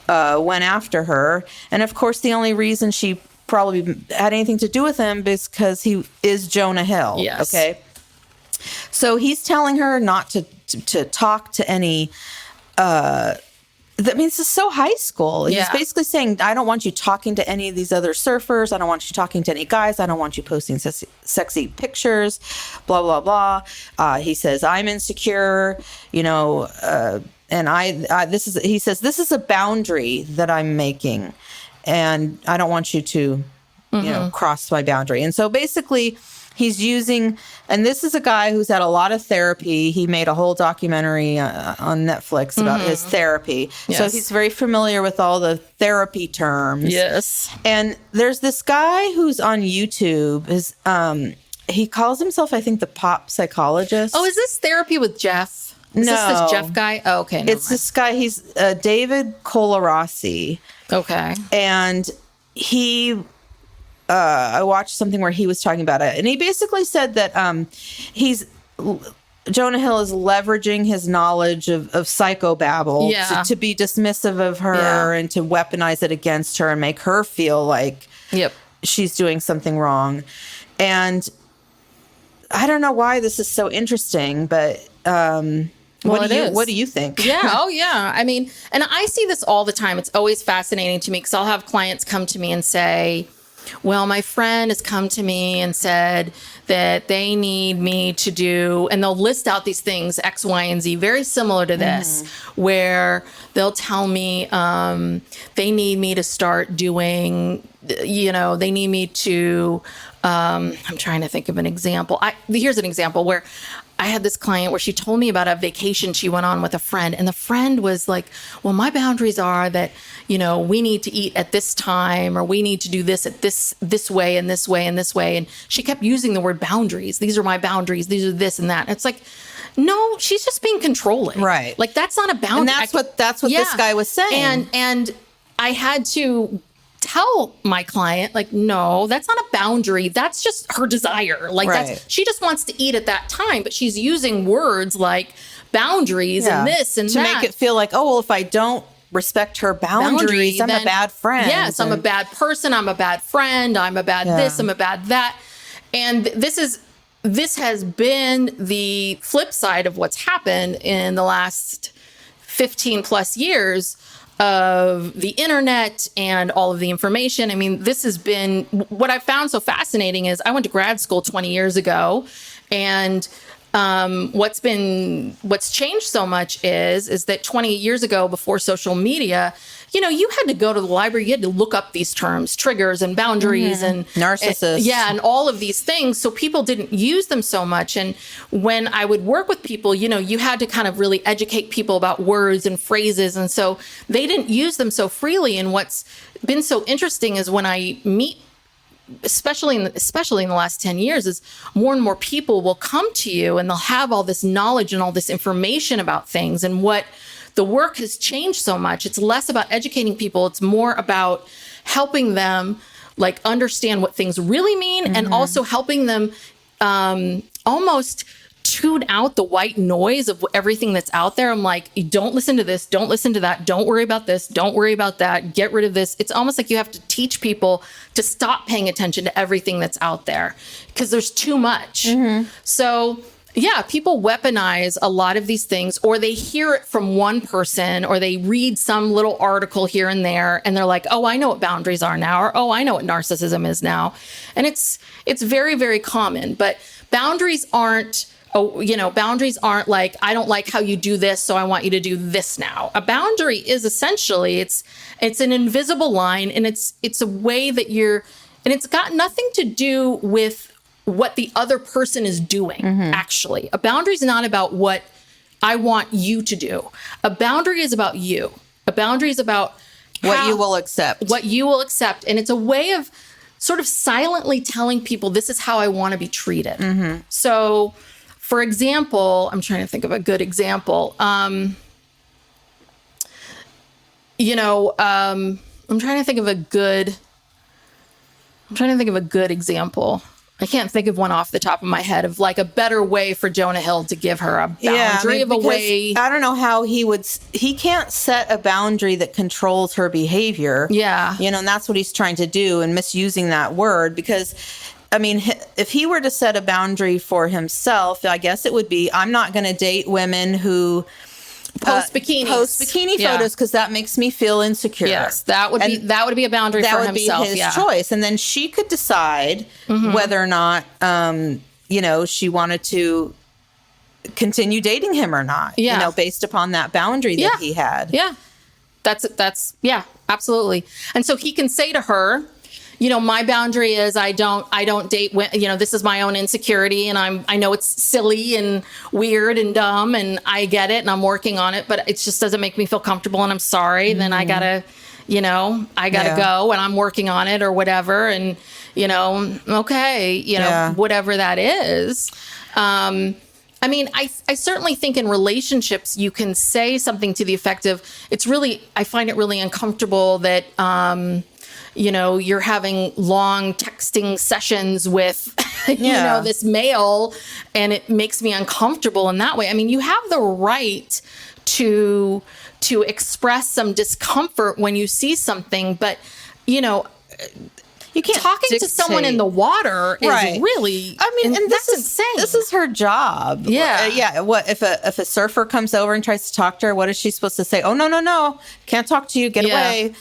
went after her. And of course, the only reason she probably had anything to do with him is because he is Jonah Hill. Yes. Okay. So he's telling her not to talk to any this is so high school. He's Yeah. basically saying, I don't want you talking to any of these other surfers. I don't want you talking to any guys. I don't want you posting sexy pictures, blah, blah, blah. He says, I'm insecure, and he says, this is a boundary that I'm making, and I don't want you to, cross my boundary. And so basically he's using, and this is a guy who's had a lot of therapy. He made a whole documentary on Netflix about his therapy. Yes. So he's very familiar with all the therapy terms. Yes. And there's this guy who's on YouTube. He calls himself, I think, the pop psychologist. Oh, is this therapy with Jeff? Is this Jeff guy? Oh, okay. It's this guy. He's David Colarossi. Okay. And he... I watched something where he was talking about it, and he basically said that Jonah Hill is leveraging his knowledge of psychobabble to be dismissive of her and to weaponize it against her and make her feel like she's doing something wrong. And I don't know why this is so interesting, but what do you think? Yeah. Oh, yeah. I mean, and I see this all the time. It's always fascinating to me because I'll have clients come to me and say, well, my friend has come to me and said that they need me to do, and they'll list out these things, X, Y, and Z, very similar to this, where they'll tell me they need me to start doing, they need me to, I'm trying to think of an example. Here's an example where I had this client where she told me about a vacation she went on with a friend, and the friend was like, well, my boundaries are that, we need to eat at this time, or we need to do this at this way and this way and this way. And she kept using the word boundaries. These are my boundaries. These are this and that. And it's like, no, she's just being controlling. Right. Like, that's not a boundary. And that's what this guy was saying. And I had to tell my client, like, no, that's not a boundary. That's just her desire. Like, she just wants to eat at that time, but she's using words like boundaries and this and to that. make it feel like, oh, well, if I don't respect her boundaries, I'm a bad friend. Yes, I'm a bad person. I'm a bad friend. I'm a bad this. I'm a bad that. And this has been the flip side of what's happened in the last 15 plus years of the internet and all of the information. I mean, this has been what I found so fascinating is I went to grad school 20 years ago, and what's changed so much is that 20 years ago, before social media, you had to go to the library, you had to look up these terms, triggers and boundaries and narcissists. And all of these things. So people didn't use them so much. And when I would work with people, you had to kind of really educate people about words and phrases. And so they didn't use them so freely. And what's been so interesting is when I meet, especially in the last 10 years, is more and more people will come to you and they'll have all this knowledge and all this information about things. And what the work has changed so much. It's less about educating people. It's more about helping them like understand what things really mean, and also helping them almost tune out the white noise of everything that's out there. I'm like, don't listen to this. Don't listen to that. Don't worry about this. Don't worry about that. Get rid of this. It's almost like you have to teach people to stop paying attention to everything that's out there because there's too much. So yeah, people weaponize a lot of these things, or they hear it from one person, or they read some little article here and there, and they're like, oh, I know what boundaries are now, or oh, I know what narcissism is now. And it's very, very common. But boundaries aren't, boundaries aren't like, I don't like how you do this, so I want you to do this now. A boundary is essentially, it's an invisible line, and it's a way that and it's got nothing to do with what the other person is doing, actually. A boundary is not about what I want you to do. A boundary is about you. A boundary is about what you will accept. What you will accept. And it's a way of sort of silently telling people, this is how I want to be treated. So, for example, I'm trying to think of a good example. I'm trying to think of a good example. I can't think of one off the top of my head of like a better way for Jonah Hill to give her a boundary of a way. I don't know how he can't set a boundary that controls her behavior. Yeah. And that's what he's trying to do, and misusing that word, because I mean, if he were to set a boundary for himself, I guess it would be, I'm not going to date women who post bikini photos, because that makes me feel insecure. Yes, that would be a boundary for himself. That would be his choice, and then she could decide whether or not she wanted to continue dating him or not. Yeah. Based upon that boundary that he had. Yeah, that's absolutely. And so he can say to her, my boundary is I don't date, this is my own insecurity, and I know it's silly and weird and dumb, and I get it, and I'm working on it, but it just doesn't make me feel comfortable, and I'm sorry. Then I gotta go, and I'm working on it or whatever. And, whatever that is. I certainly think in relationships, you can say something to the effect of, I find it really uncomfortable that, you're having long texting sessions with, this male, and it makes me uncomfortable in that way. I mean, you have the right to express some discomfort when you see something, but, you can't talking to someone in the water is really, and that's insane. This is her job. Yeah. What if a surfer comes over and tries to talk to her? What is she supposed to say? Oh, no, can't talk to you. Get away.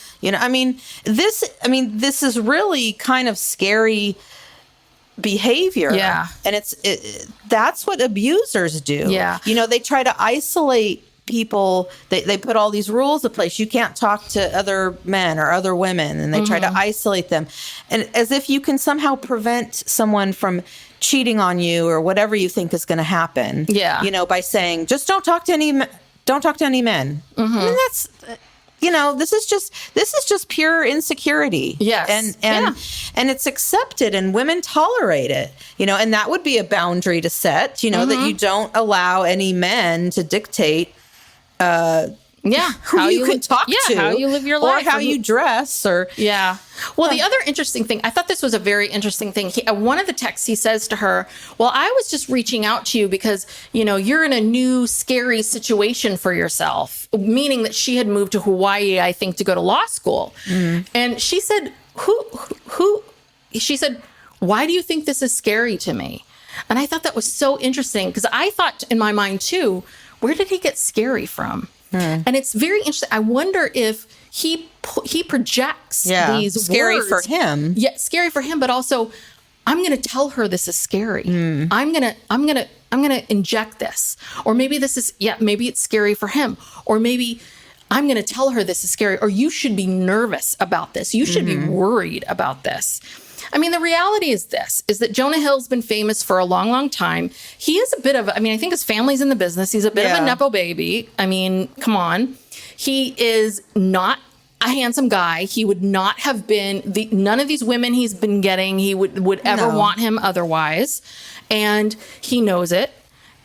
This is really kind of scary behavior. Yeah. And that's what abusers do. Yeah. They try to isolate people. They put all these rules in place. You can't talk to other men or other women, and they try to isolate them, and as if you can somehow prevent someone from cheating on you or whatever you think is going to happen. Yeah. By saying, just don't talk to any men. That's this is just pure insecurity. Yes. And it's accepted, and women tolerate it, and that would be a boundary to set, that you don't allow any men to dictate who you can talk to, how you live your life, or how you dress, or Well, the other interesting thing, I thought this was a very interesting thing. One of the texts he says to her, well, I was just reaching out to you because, you're in a new scary situation for yourself, meaning that she had moved to Hawaii, I think, to go to law school. And she said, she said, why do you think this is scary to me? And I thought that was so interesting, because I thought in my mind too, where did he get scary from? And it's very interesting. I wonder if he projects these scary words. For him. Yeah, scary for him, but also I'm going to tell her this is scary. I'm going to inject this. Or maybe maybe it's scary for him. Or maybe I'm going to tell her this is scary, or you should be nervous about this. You should be worried about this. I mean, the reality is that Jonah Hill's been famous for a long, long time. He is a bit of, I think his family's in the business. He's a bit of a Nepo baby. I mean, come on. He is not a handsome guy. He would not have been, none of these women he's been getting, he would ever want him otherwise. And he knows it.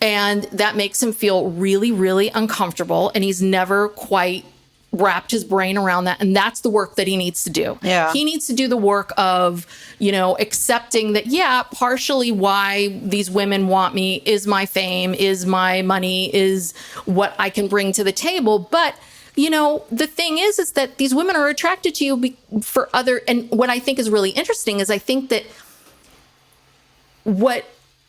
And that makes him feel really, really uncomfortable. And he's never quite wrapped his brain around that. And that's the work that he needs to do. Yeah. He needs to do the work of, accepting that, partially why these women want me is my fame, is my money, is what I can bring to the table. But, the thing is that these women are attracted to you for other, and what I think is really interesting is I think that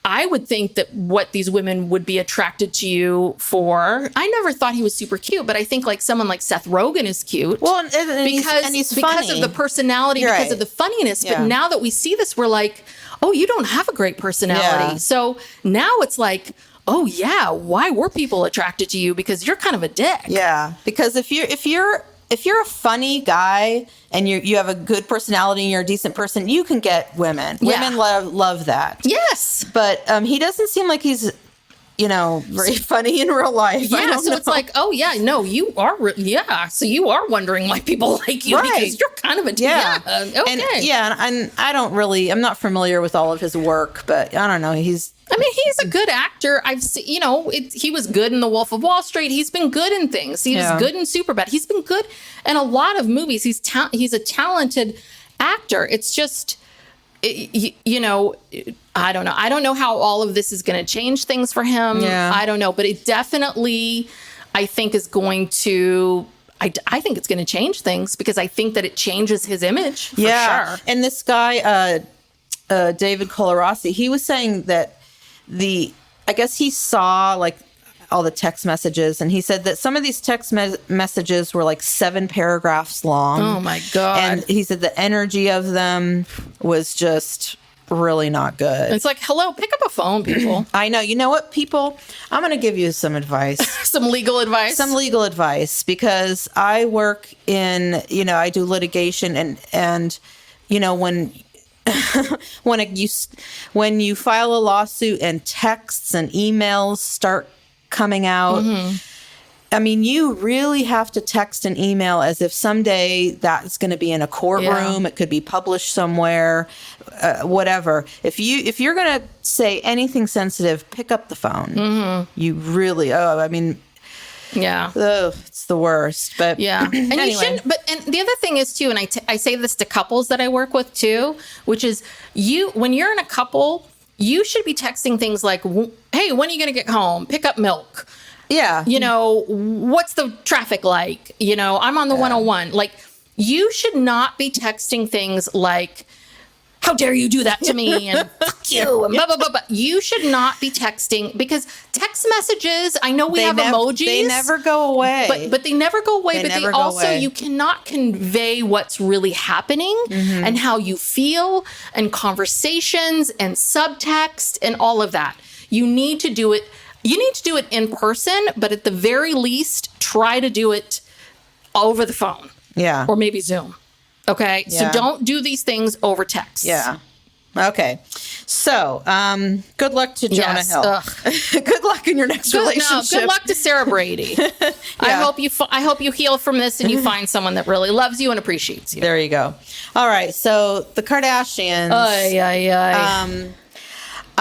I would think that what these women would be attracted to you for, I never thought he was super cute, but I think someone like Seth Rogen is cute. Well, and he's funny. Because of the personality, because of the funniness. Yeah. But now that we see this, we're like, oh, you don't have a great personality. Yeah. So now it's like, oh yeah, why were people attracted to you? Because you're kind of a dick. Yeah, because if you're a funny guy and you have a good personality and you're a decent person, you can get women. Yeah. Women love that. Yes. But he doesn't seem like he's, very funny in real life. Yeah, so it's like, oh yeah, no, you are, so you are wondering why people like you, because you're kind of a dick. Yeah. Okay. And I'm not familiar with all of his work, but I don't know. He's a good actor. I've seen, he was good in The Wolf of Wall Street. He's been good in things. He was good in Superbad. He's been good in a lot of movies. He's a talented actor. It's just, I don't know. I don't know how all of this is going to change things for him. Yeah. I don't know, but it definitely, I think, is going to. I think it's going to change things, because I think that it changes his image. For sure. And this guy, David Colarossi, he was saying that I guess he saw all the text messages, and he said that some of these text messages were like 7 paragraphs long. Oh my God. And he said the energy of them was just really not good. It's like, hello, pick up a phone, people. I know. You know what, people? I'm going to give you some advice. Some legal advice. Some legal advice, because I work in, I do litigation, and when when you file a lawsuit and texts and emails start coming out, I mean, you really have to text and email as if someday that's going to be in a courtroom. It could be published somewhere, whatever. If you're going to say anything sensitive, pick up the phone. You really, it's the worst. But yeah, and anyway. you shouldn't. But and the other thing is too, and I say this to couples that I work with too, which is when you're in a couple, you should be texting things like, "Hey, when are you going to get home? Pick up milk." Yeah. What's the traffic like? I'm on the 101. Like, you should not be texting things like, how dare you do that to me? And fuck you. And blah, blah, blah, blah. You should not be texting, because text messages, I know we have emojis. They never go away. But they never go away. You cannot convey what's really happening and how you feel, and conversations and subtext and all of that. You need to do it. You need to do it in person, but at the very least, try to do it over the phone. Yeah. Or maybe Zoom. Okay? Yeah. So don't do these things over text. Yeah. Okay. So, good luck to Jonah Hill. Good luck in your next relationship. Good luck to Sarah Brady. I hope you heal from this and you find someone that really loves you and appreciates you. There you go. All right. So, the Kardashians.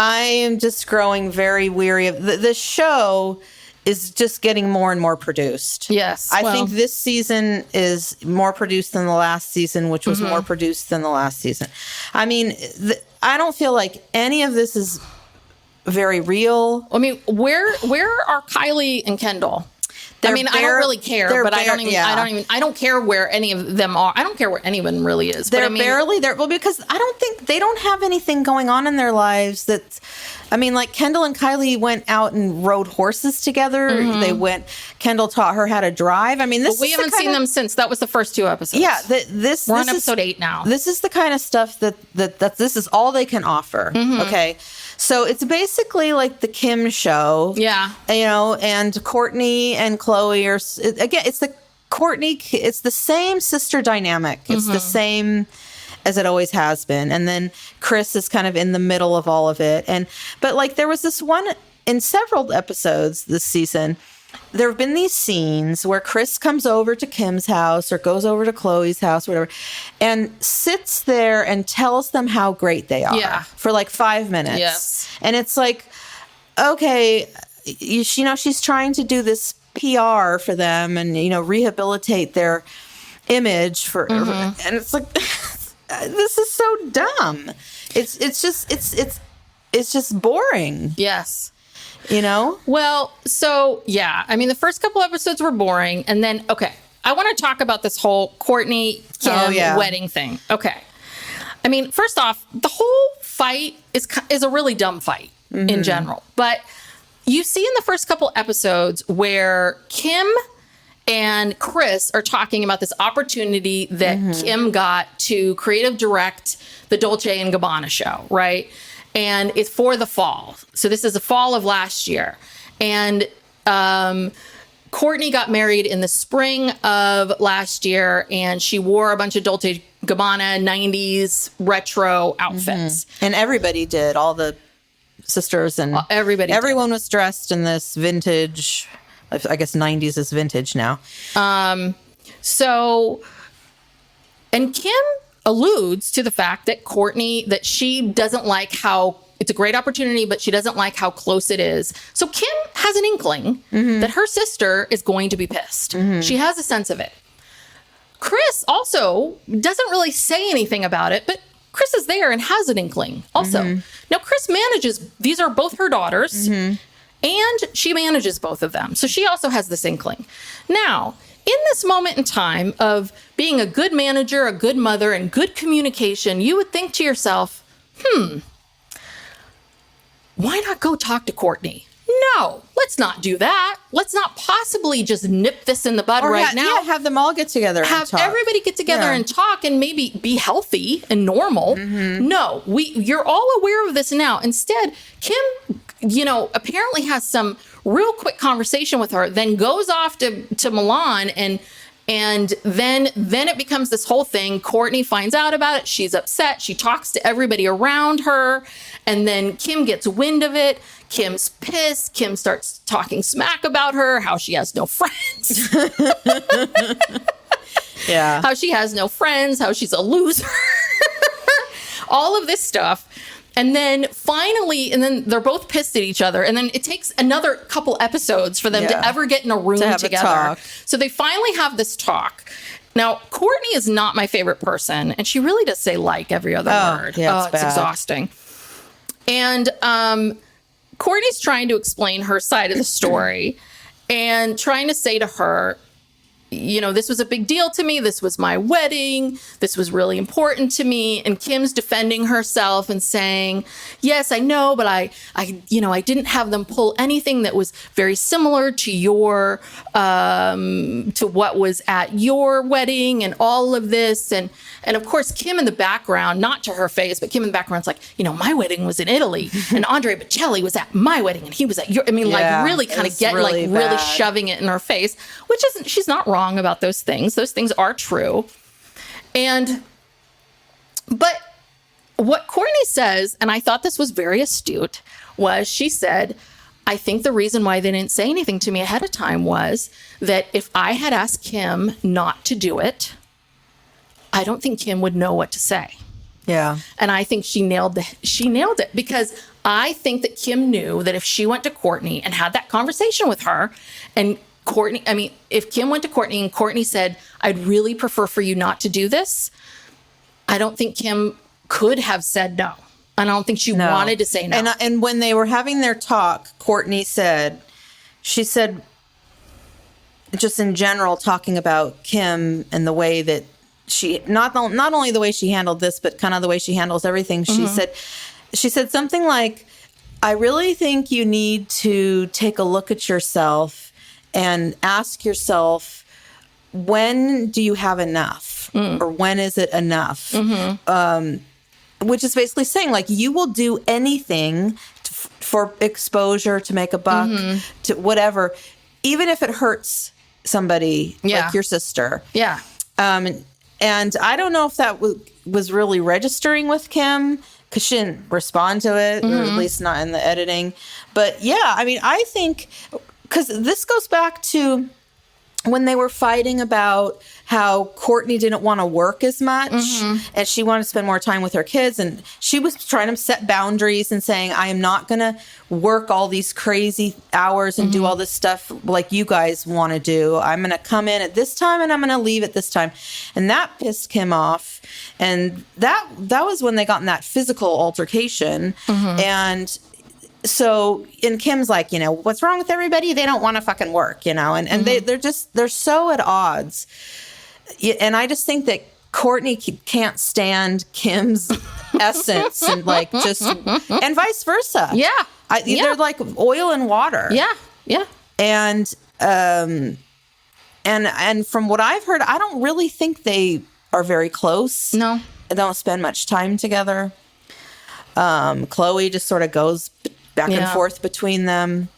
I am just growing very weary of the show. Is just getting more and more produced. Yes. I think this season is more produced than the last season, which was more produced than the last season. I mean, I don't feel like any of this is very real. I mean, where are Kylie and Kendall? I don't really care, but I don't care where any of them are. I don't care where any of them really is. They're barely there. Well, because I don't think they don't have anything going on in their lives that's, like Kendall and Kylie went out and rode horses together. Kendall taught her how to drive. We haven't seen them since. That was the first 2 episodes. Yeah. We're on episode 8 now. This is the kind of stuff that this is all they can offer. Okay. So it's basically like the Kim show. Yeah. And Kourtney and Khloe it's the same sister dynamic. It's the same as it always has been. And then Kris is kind of in the middle of all of it. But there was this one in several episodes this season. There have been these scenes where Kris comes over to Kim's house or goes over to Khloe's house, whatever, and sits there and tells them how great they are for 5 minutes. Yes. And it's like, okay, she's trying to do this PR for them and, rehabilitate their image and it's like, this is so dumb. It's just boring. Yes. Well, so yeah, the first couple episodes were boring, and then I want to talk about this whole Kourtney Kim wedding thing. Okay, first off, the whole fight is a really dumb fight in general, but you see in the first couple episodes where Kim and Kris are talking about this opportunity that Kim got to creative direct the Dolce & Gabbana show, right? And it's for the fall. So this is the fall of last year. And Kourtney got married in the spring of last year, and she wore a bunch of Dolce & Gabbana 90s retro outfits. And everybody did, all the sisters and everyone was dressed in this vintage, I guess 90s is vintage now. And Kim alludes to the fact that that she doesn't like how it's a great opportunity, but she doesn't like how close it is. So Kim has an inkling that her sister is going to be pissed. She has a sense of it. Kris also doesn't really say anything about it, but Kris is there and has an inkling also. Now, Kris manages, these are both her daughters, and she manages both of them. So she also has this inkling. Now, in this moment in time of being a good manager, a good mother, and good communication, you would think to yourself, why not go talk to Kourtney? no, let's not do that. Let's not possibly just nip this in the bud right now. Yeah, have them all get together and have talk. everybody get together and talk and maybe be healthy and normal. No, you're all aware of this now. Instead, Kim, apparently has some real quick conversation with her, then goes off to Milan and then it becomes this whole thing. Kourtney finds out about it. She's upset. She talks to everybody around her. And then Kim gets wind of it. Kim's pissed. Kim starts talking smack about her, how she has no friends. Yeah. How she has no friends, how she's a loser. All of this stuff. And then finally, they're both pissed at each other. And then it takes another couple episodes for them to ever get in a room together. So they finally have this talk. Now, Kourtney is not my favorite person. And she really does say like every other word. Yeah, it's exhausting. And Kourtney's trying to explain her side of the story and trying to say to her, this was a big deal to me. This was my wedding. This was really important to me. And Kim's defending herself and saying, yes, I know, but I didn't have them pull anything that was very similar to your, to what was at your wedding and all of this. And of course, Kim in the background, not to her face, but Kim in the background's like, my wedding was in Italy and Andre Bocelli was at my wedding and he was at your, really kind of really shoving it in her face, which isn't, she's not wrong about those things. Those things are true. But what Kourtney says, and I thought this was very astute, was she said, I think the reason why they didn't say anything to me ahead of time was that if I had asked Kim not to do it, I don't think Kim would know what to say. Yeah. And I think she nailed it because I think that Kim knew that if she went to Kourtney and had that conversation with her and Kourtney, if Kim went to Kourtney and Kourtney said, I'd really prefer for you not to do this, I don't think Kim could have said no. And I don't think she wanted to say no. And when they were having their talk, Kourtney said, just in general, talking about Kim and the way that she, not only the way she handled this, but kind of the way she handles everything. She said something like, I really think you need to take a look at yourself and ask yourself, when do you have enough? Or when is it enough? Which is basically saying, like, you will do anything for exposure, to make a buck, to whatever, even if it hurts somebody like your sister. Yeah. And I don't know if that was really registering with Kim, because she didn't respond to it, or at least not in the editing. But yeah, I think, because this goes back to when they were fighting about how Kourtney didn't want to work as much and she wanted to spend more time with her kids. And she was trying to set boundaries and saying, I am not going to work all these crazy hours and do all this stuff like you guys want to do. I'm going to come in at this time and I'm going to leave at this time. And that pissed Kim off. And that was when they got in that physical altercation. And so, and Kim's like, what's wrong with everybody? They don't want to fucking work, and they're so at odds. And I just think that Kourtney can't stand Kim's essence and and vice versa. Yeah. They're like oil and water. Yeah. Yeah. And from what I've heard, I don't really think they are very close. No. They don't spend much time together. Chloe just sort of goes back and forth between them.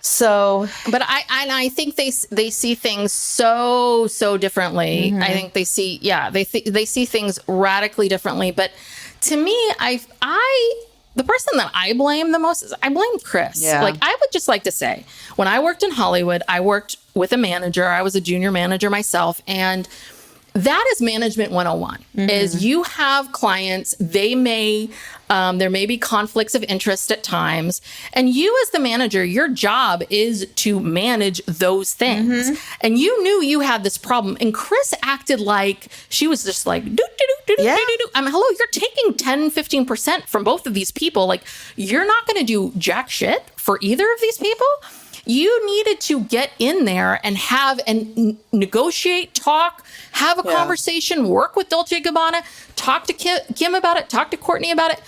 So, but I think they see things so differently. I think they see they see things radically differently. But to me, the person that I blame the most is I blame Chris. Yeah. Like, I would just like to say, when I worked in Hollywood, I worked with a manager. I was a junior manager myself, and that is management 101. Is you have clients, they may there may be conflicts of interest at times, and you as the manager, your job is to manage those things. And you knew you had this problem, and Chris acted like she was just like hello, you're taking 10-15% from both of these people. Like, you're not going to do jack shit for either of these people. You needed to get in there and negotiate, talk, have a conversation, work with Dolce & Gabbana, talk to Kim about it, talk to Kourtney about it.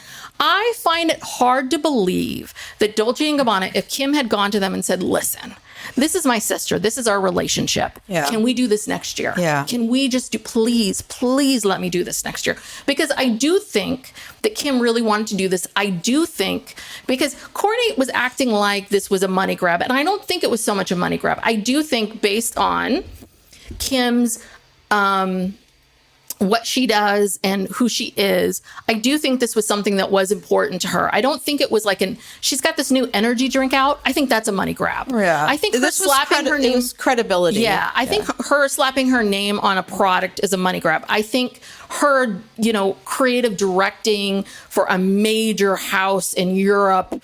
I find it hard to believe that Dolce & Gabbana, if Kim had gone to them and said, listen, this is my sister. This is our relationship. Yeah. Can we do this next year? Yeah. Can we just please let me do this next year? Because I do think that Kim really wanted to do this. I do think, because Kourtney was acting like this was a money grab, and I don't think it was so much a money grab. I do think based on Kim's what she does and who she is, I do think this was something that was important to her. I don't think it was like she's got this new energy drink out. I think that's a money grab. Yeah. I think her slapping her name, it was credibility. Yeah. I think her slapping her name on a product is a money grab. I think her, creative directing for a major house in Europe,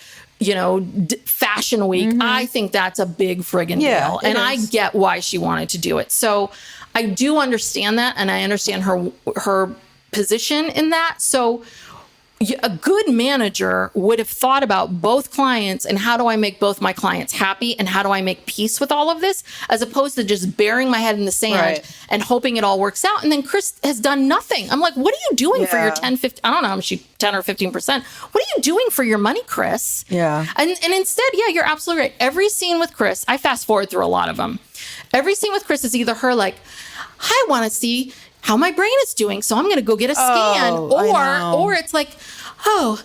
fashion week, I think that's a big friggin' deal. And I get why she wanted to do it. So I do understand that, and I understand her position in that. So a good manager would have thought about both clients and how do I make both my clients happy and how do I make peace with all of this, as opposed to just burying my head in the sand and hoping it all works out. And then Kris has done nothing. I'm like, what are you doing for your 10, 15, I don't know, 10 or 15%. What are you doing for your money, Kris? Yeah. And instead, you're absolutely right. Every scene with Kris, I fast forward through a lot of them. Every scene with Kris is either her like, I want to see how my brain is doing, so I'm going to go get a scan. Or it's like, oh,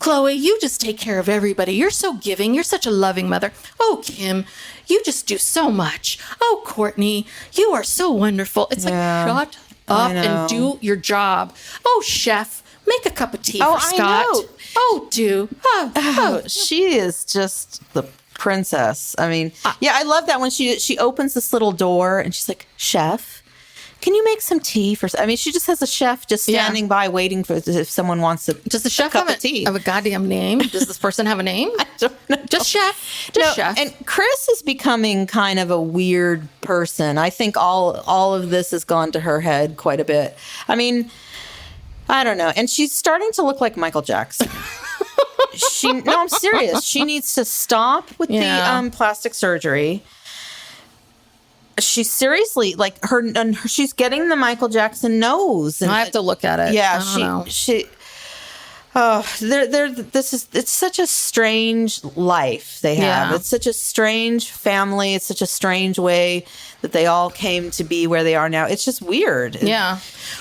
Khloe, you just take care of everybody. You're so giving. You're such a loving mother. Oh, Kim, you just do so much. Oh, Kourtney, you are so wonderful. It's like, shut up and do your job. Oh, chef, make a cup of tea for Scott. I know. Oh, do. She is just the princess. I mean, I love that when she opens this little door and she's like, chef, can you make some tea for? I mean, she just has a chef just standing by waiting for if someone wants to. Does the chef have a goddamn name? Does this person have a name? I don't know. Just chef. Chef. And Kris is becoming kind of a weird person. I think all of this has gone to her head quite a bit. I mean, I don't know. And she's starting to look like Michael Jackson. I'm serious. She needs to stop with the plastic surgery. She's seriously like she's getting the Michael Jackson nose. And I have to look at it. Yeah, it's such a strange life they have. Yeah. It's such a strange family. It's such a strange way that they all came to be where they are now. It's just weird. Yeah.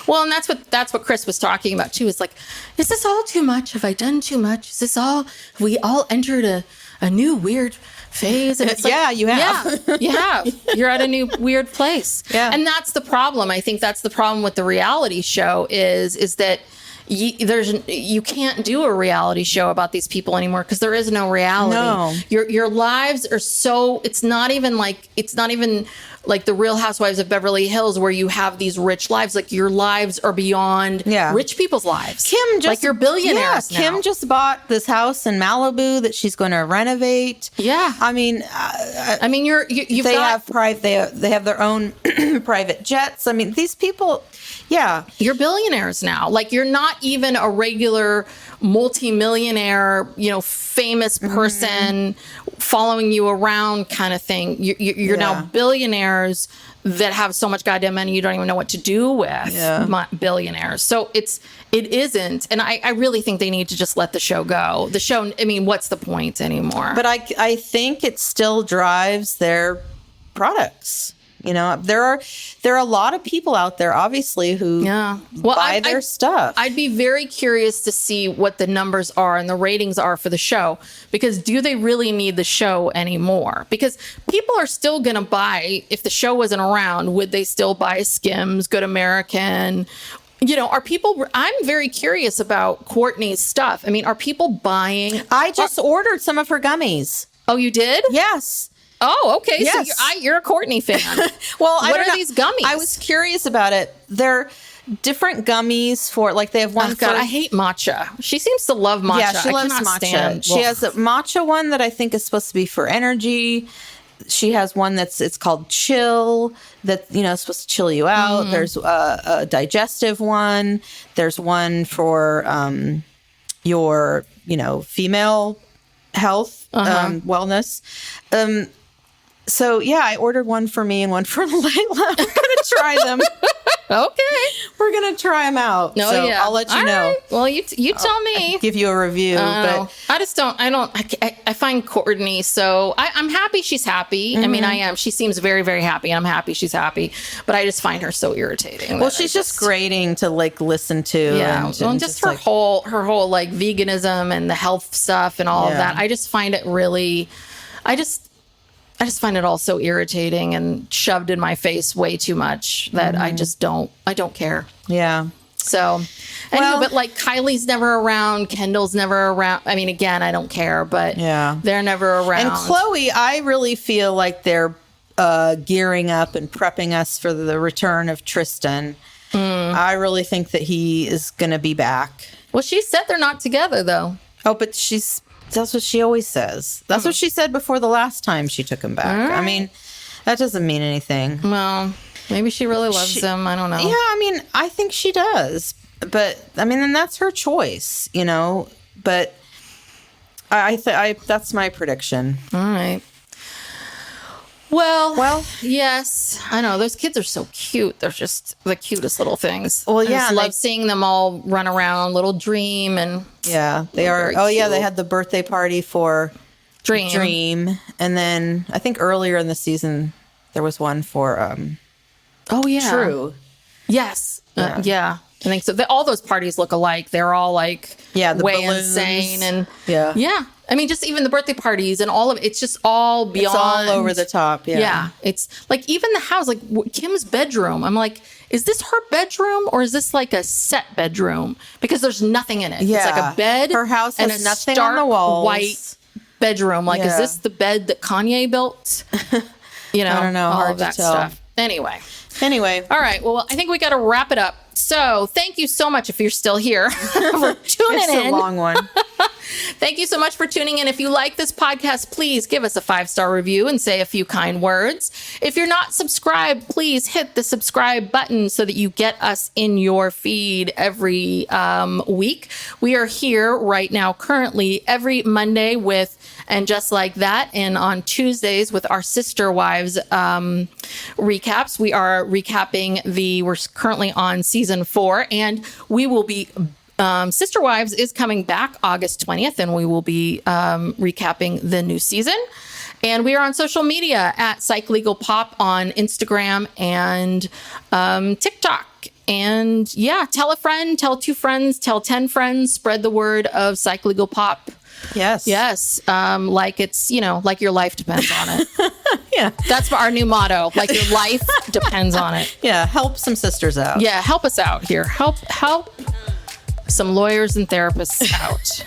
Well, and that's what Kris was talking about too. It's like, is this all too much? Have I done too much? Is this all? Have we all entered a new weird phase? And it's like, you have. Yeah, you have. You're at a new weird place. Yeah. And that's the problem. I think that's the problem with the reality show is that you can't do a reality show about these people anymore because there is no reality. No. Your lives are so, it's not even like the Real Housewives of Beverly Hills where you have these rich lives. Like your lives are beyond rich people's lives. Kim just, like you're billionaires now. Kim just bought this house in Malibu that she's going to renovate. Yeah. I mean, they have their own private jets. I mean, these people, you're billionaires now. Like you're not even a regular multimillionaire, famous person following you around kind of thing. You're now billionaires that have so much goddamn money you don't even know what to do with billionaires. So it isn't. And I really think they need to just let the show go. The show, I mean, what's the point anymore? But I think it still drives their products. There are a lot of people out there, obviously, who buy their stuff. I'd be very curious to see what the numbers are and the ratings are for the show, because do they really need the show anymore? Because people are still going to buy, if the show wasn't around, would they still buy Skims, Good American? Are people, I'm very curious about Kourtney's stuff. I mean, are people buying? I just ordered some of her gummies. Oh, you did? Yes. Oh, okay. Yes. So you're a Kourtney fan. Well, what are these gummies? I was curious about it. They're different gummies for, like, they have one. Oh, God, I hate matcha. She seems to love matcha. Yeah, she loves matcha. She has a matcha one that I think is supposed to be for energy. She has one it's called Chill, that is supposed to chill you out. There's a digestive one. There's one for your female health, wellness. So I ordered one for me and one for Layla. I'm gonna try them. Okay. We're going to try them out. No, so yeah. I'll let you All know. right. Well, you tell me. I'll give you a review. But I just don't. I find Courtney so. I'm happy she's happy. I mean, I am. She seems very, very happy, and I'm happy she's happy. But I just find her so irritating. well, she's just grating to like listen to. Yeah, and just her whole like veganism and the health stuff and all of that. I just find it really. I just find it all so irritating and shoved in my face way too much that I just don't. I don't care. Yeah. So, anyway, but like Kylie's never around, Kendall's never around. I mean, again, I don't care, but they're never around. And Chloe, I really feel like they're gearing up and prepping us for the return of Tristan. I really think that he is going to be back. Well, she said they're not together, though. Oh, but that's what she always says. That's what she said before the last time she took him back. I mean, that doesn't mean anything. Well, maybe she really loves him. I don't know. Yeah, I mean, I think she does. But, I mean, and that's her choice, you know. But I that's my prediction. All right. Well, yes. I know. Those kids are so cute. They're just the cutest little things. Well, I yeah. just love seeing them all run around, little Dream and... Yeah, they are. very Oh, yeah, cute. they had the birthday party for Dream. And then I think earlier in the season, there was one for Oh, yeah. True. Yes. Yeah. I think so. All those parties look alike. They're all like the way balloons. insane. And Yeah. I mean, just even the birthday parties and all of it. It's just all beyond. It's all over the top. Yeah. Yeah. It's like even the house, like Kim's bedroom. I'm like, is this her bedroom or is this like a set bedroom? Because there's nothing in it. Yeah. It's like a bed. Her house and has a nothing stark on the walls. white bedroom. Like, is this the bed that Kanye built? You know, I don't know. all Hard of that to tell. stuff. Anyway. All right. Well, I think we got to wrap it up. So thank you so much if you're still here for tuning in. It's a long one. Thank you so much for tuning in. If you like this podcast, please give us a 5-star review and say a few kind words. If you're not subscribed, please hit the subscribe button so that you get us in your feed every week. We are here right now, currently every Monday with And Just Like That, and on Tuesdays with our Sister Wives recaps. We are recapping we're currently on season 4, and we will be Sister Wives is coming back August 20th, and we will be recapping the new season. And we are on social media at Psych Legal Pop on Instagram and TikTok. And yeah, tell a friend, tell 2 friends, tell 10 friends, spread the word of Psych Legal Pop. Yes. Yes. Like it's, like your life depends on it. Yeah. That's our new motto. Like your life depends on it. Yeah. Help some sisters out. Yeah. Help us out here. Help some lawyers and therapists out.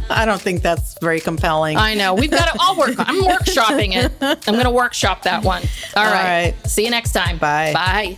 I don't think that's very compelling. I know. I'm workshopping it. I'm going to workshop that one. All right. See you next time. Bye. Bye.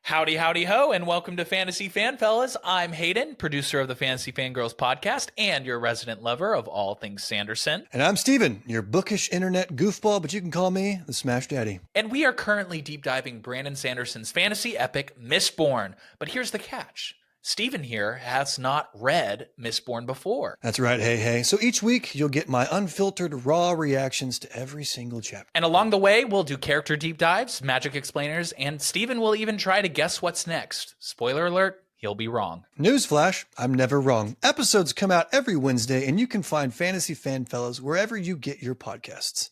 Howdy, howdy, ho, and welcome to Fantasy Fan Fellas. I'm Hayden, producer of the Fantasy Fangirls podcast and your resident lover of all things Sanderson. And I'm Steven, your bookish internet goofball, but you can call me the Smash Daddy. And we are currently deep diving Brandon Sanderson's fantasy epic, Mistborn. But here's the catch. Steven here has not read Mistborn before. That's right, hey. So each week, you'll get my unfiltered, raw reactions to every single chapter. And along the way, we'll do character deep dives, magic explainers, and Steven will even try to guess what's next. Spoiler alert, he'll be wrong. Newsflash, I'm never wrong. Episodes come out every Wednesday, and you can find Fantasy Fan Fellas wherever you get your podcasts.